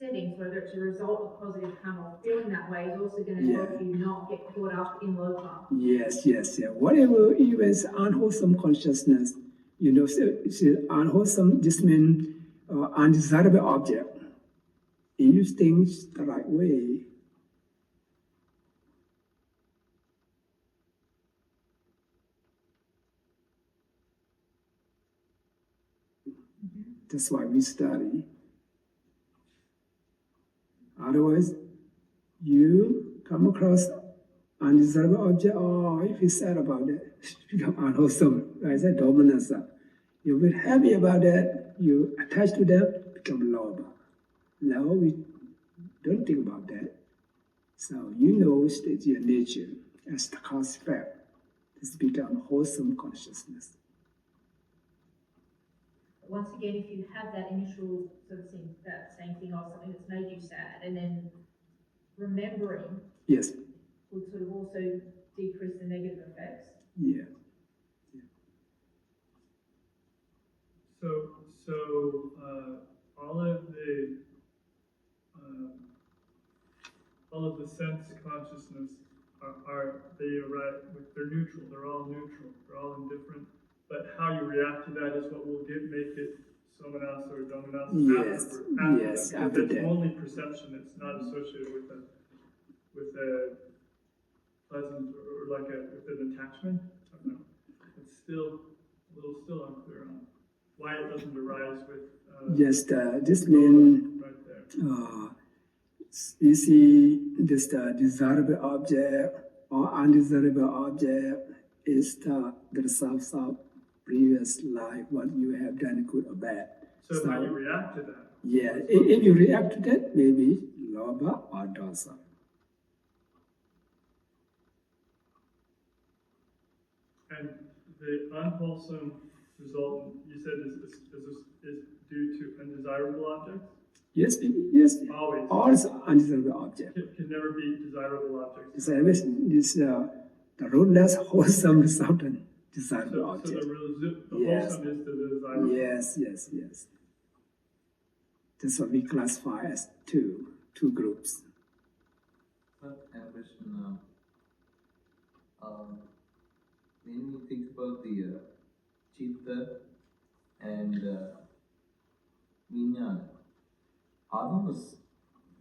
settings, whether it's a result of positive karma or feeling that way, is also going to help you not get caught up in low karma. Yes. Whatever even unwholesome consciousness, unwholesome just means undesirable object. You use things the right way. That's why we study. Otherwise, you come across undesirable object, if you sad about it, you become unwholesome. I said dominance. You will happy about that, you attach to them, become love. Now we don't think about that. So you know it's your nature as the cause fact. It's become wholesome consciousness. Once again, if you have that initial sort of thing, that same thing or something that's made you sad, and then remembering Yes. would sort of also decrease the negative effects. Yeah. So all of the sense consciousness they're neutral. They're all neutral. They're all indifferent. But how you react to that is what will make it somanasa or domanasa. Yes. After It's that. only perception. It's not associated with a pleasant or with an attachment. I don't know. It's still unclear on why it doesn't arise with. Yes, this means right there. You see this desirable object or undesirable object is the results of previous life, what you have done, good or bad. So how you react to that? Yeah, if you react to that, maybe lobha or dosa. And the unwholesome result, you said, is due to undesirable objects? Yes. Always. All undesirable object. It can never be desirable objects. Desirable is the rootless, wholesome resultant desirable object. So the wholesome is the desirable. Yes. That's what we classify as two groups. I have a question. When we think about the chitta and vijnana, are those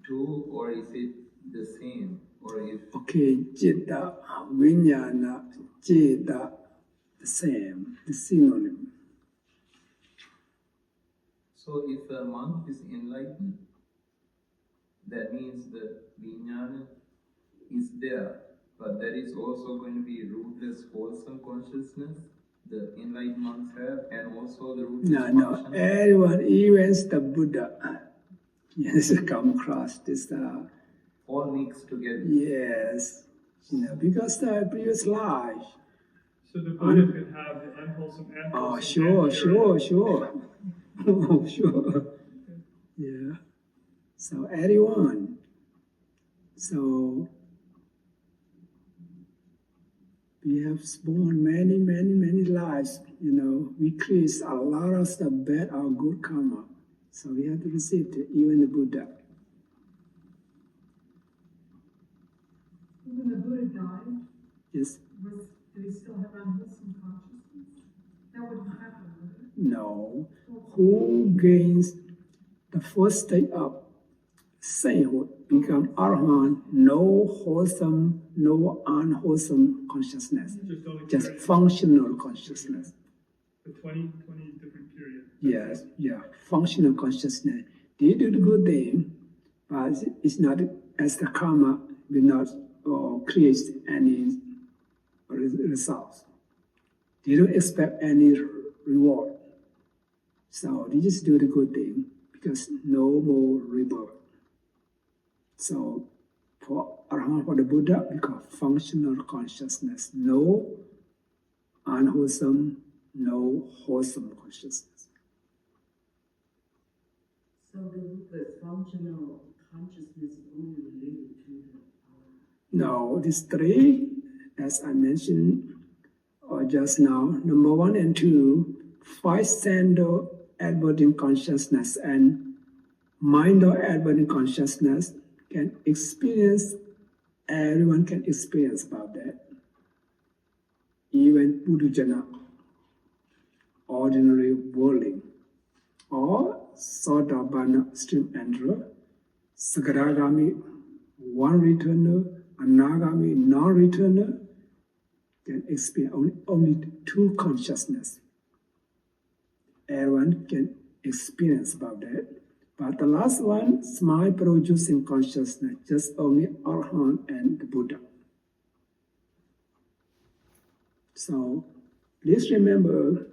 two, or is it the same? Or if Okay, chitta, vijnana, chitta, the same, the synonym. so, if a monk is enlightened, that means that vijnana is there, but there is also going to be rootless, wholesome consciousness the enlightened monks have, and also the rootless No, everyone, even the Buddha, yes, come across this. all mixed together. Yes, because the previous life. So the Buddha could have the unwholesome and wholesome. Sure. Oh, sure. Yeah. So everyone. So we have born many lives. We create a lot of stuff, bad or good karma. So we have to receive it, even the Buddha. When the Buddha died, Yes. did he still have unwholesome consciousness? That wouldn't happen, would it? No. Who gains the first state of sainthood, become arahant, no wholesome, no unwholesome consciousness, Just only just periods. functional consciousness. The 20 different periods. Yes, yeah, functional consciousness. They do the good thing, but it's not as the karma will not create any results. They don't expect any reward. So they just do the good thing because no more rebirth. So for Arahant, for the Buddha, we call functional consciousness. No unwholesome, no wholesome consciousness. So the functional consciousness is only related to the Now, these three, as I mentioned just now, number 1 and 2, 5 center adverting consciousness and minor adverting consciousness can experience, everyone can experience about that. Even Buddhajana, ordinary worldling, or Sotabana stream enterer, Sagaragami, one returner, Anagami, non-returner, can experience only 2 consciousness. Everyone can experience about that. But the last one, smile producing consciousness, just only Arahant and the Buddha. So please remember,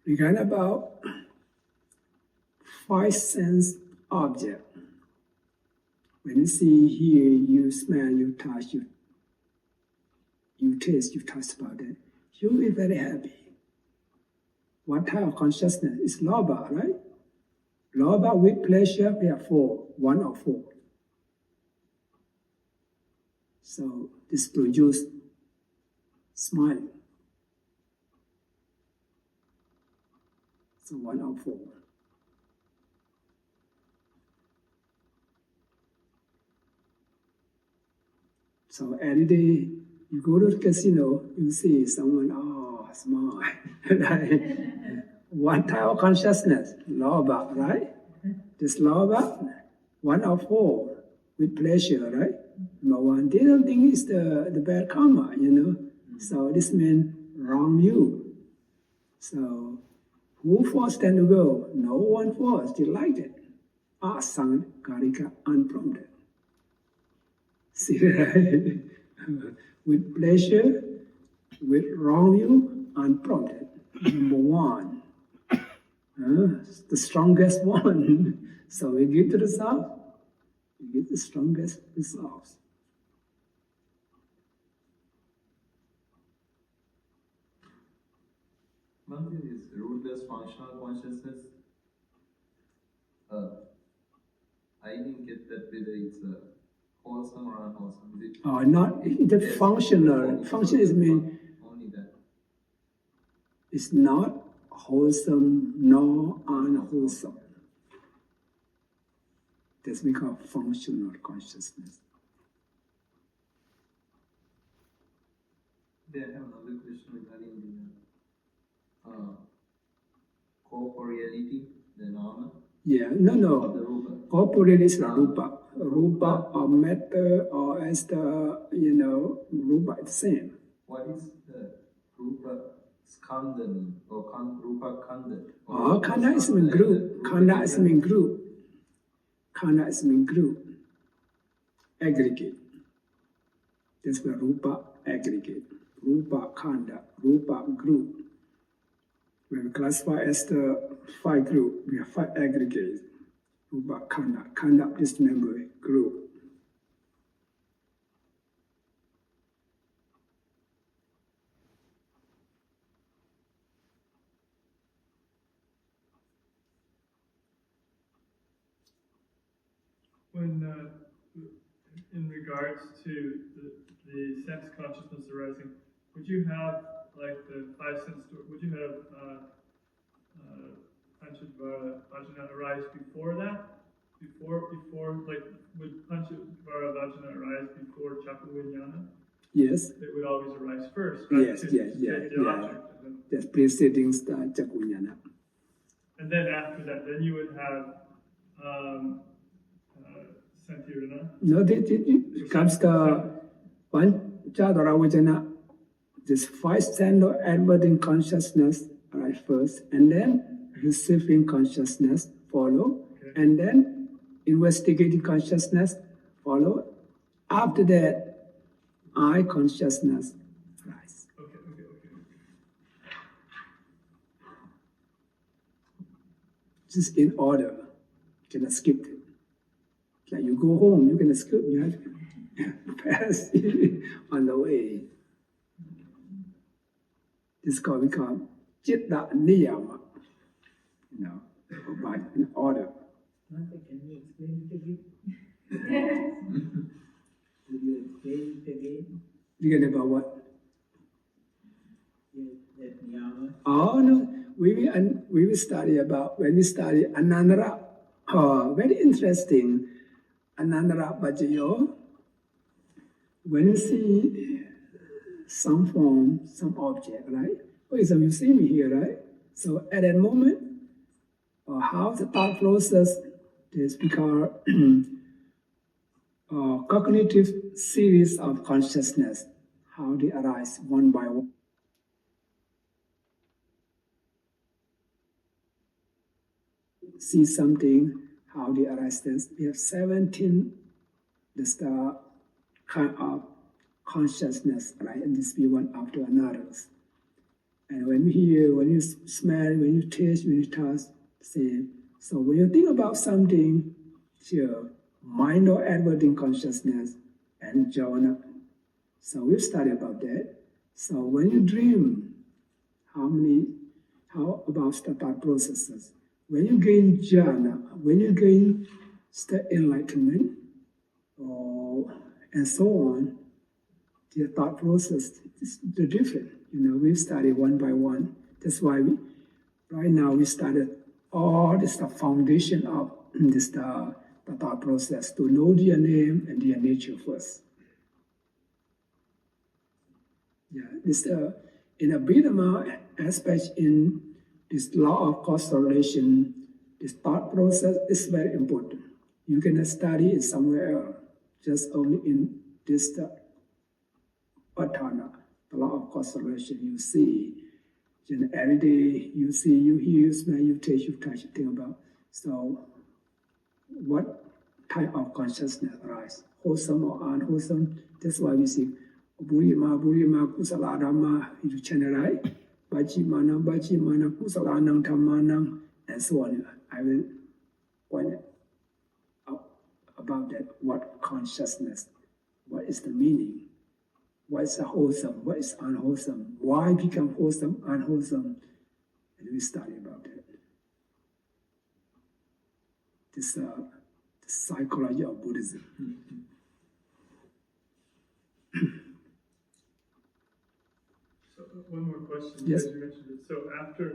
regarding about 5 sense object. When you see, hear, you smell, you touch, you taste, you taste about it, you will be very happy. What type of consciousness? It's Lobha, right? Lobha with pleasure, we have 4, 1 or 4. So this produces smiling. So 1 or 4. So every day you go to the casino, you see someone, smile, right? One type of consciousness, Lobha, right? This Lobha, 1 or 4, with pleasure, right? Number 1, they don't think it's the bad karma, So this means wrong view. So who forced them to go? No one forced, they liked it. Asanga karika, unprompted. See, right? With pleasure, with wrong view, unprompted. Number 1. The strongest one. So we give the result, we get the strongest results. One thing is rootless functional consciousness. I didn't get that whether it's wholesome or unwholesome. Is it? Not the functional. Function is mean only that. It's not wholesome nor unwholesome. That's we call functional consciousness. Then I have another question regarding the corporeality, the nama. Yeah, no. The rupa. Corporeal is rupa. Rupa or matter or as the, rupa is the same. What is the rupa skanda mean? Or rupa kanda? Khanda is mean group. Khanda is mean group. Khanda is mean group. Aggregate. That's where rupa aggregate. Rupa khanda, rupa group. When we classify as the 5 group, we have 5 aggregates. Rupa khanda. Khanda, just remember, group. When, in regards to the sense consciousness arising, would you have like the 5 sense? Would you have Panchadvara Vajana arise before that? Before like would Panchadvara Vajana arise before Chakku Vijnana? Yes. It would always arise first, right? Yes. The object, That's preceding Chakku Vijnana. and then after that, then you would have Santirana. No, it comes to one Jadara Vajana, this five standard adverting consciousness arise first, and then receiving consciousness follow, Okay. and then investigating consciousness follow. After that, I consciousness rise. Okay. Just in order. You cannot skip it. Like you go home, you can skip, you have to pass on the way. This is called, we call Chitta Niyama. By in order. Mother, can you explain it again? Will you explain it again? You get about what? Yes, that Niyama. Oh no, we will study about when we study Anandara. Oh, very interesting. Anandara Bhajayo. When you see some form, some object, right? For example, you see me here, right? So at that moment, how the thought process is because cognitive series of consciousness, how they arise one by one. See something, how they arise. We have 17 the kind of consciousness, right? And this be one after another. And when you hear, when you smell, when you taste, when you touch, same. So when you think about something, here, mind or adverting consciousness and jhana. So we've studied about that. So when you dream, how about the thought processes? When you gain jhana, when you gain the enlightenment, and so on, the thought process is different. We study one by one. That's why right now we started all this the foundation of this the thought process to know their name and their nature first. Yeah, this in a Abhidhamma aspect in this law of causation, this thought process is very important. You cannot study it somewhere else, just only in this Patthana, the law of causation. You see, every day you see, you hear, you smell, you taste, you touch, you think about. So, what type of consciousness arises? Wholesome or unwholesome? That's why we see Burima, Kusala, Dhamma, you channel, right? Bachimana, Kusalanang, Dhammanang, and so on. I will point out about that. What consciousness? What is the meaning? What is wholesome? What is unwholesome? Why become wholesome, unwholesome? And we study about that. This the psychology of Buddhism. So one more question. Yes. Because you mentioned it. So after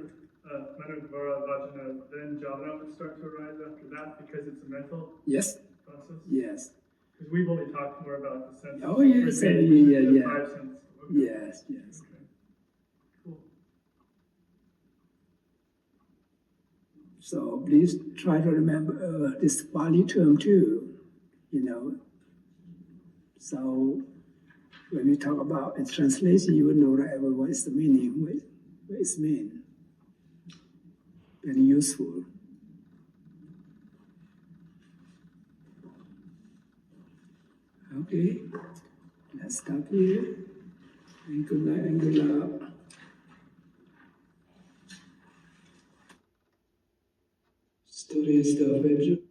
Manodvara Vajana, then jhana would start to arise after that because it's a mental Yes. process? Yes. Because we've only talked more about the senses. Oh, yes. The Yeah. five senses. Okay. Yes. Okay. Cool. So please try to remember this Pali term too, So when we talk about its translation, you will know right away what is the meaning, what it's mean. Very useful. Okay, let's stop here. And good night and good luck. Story is the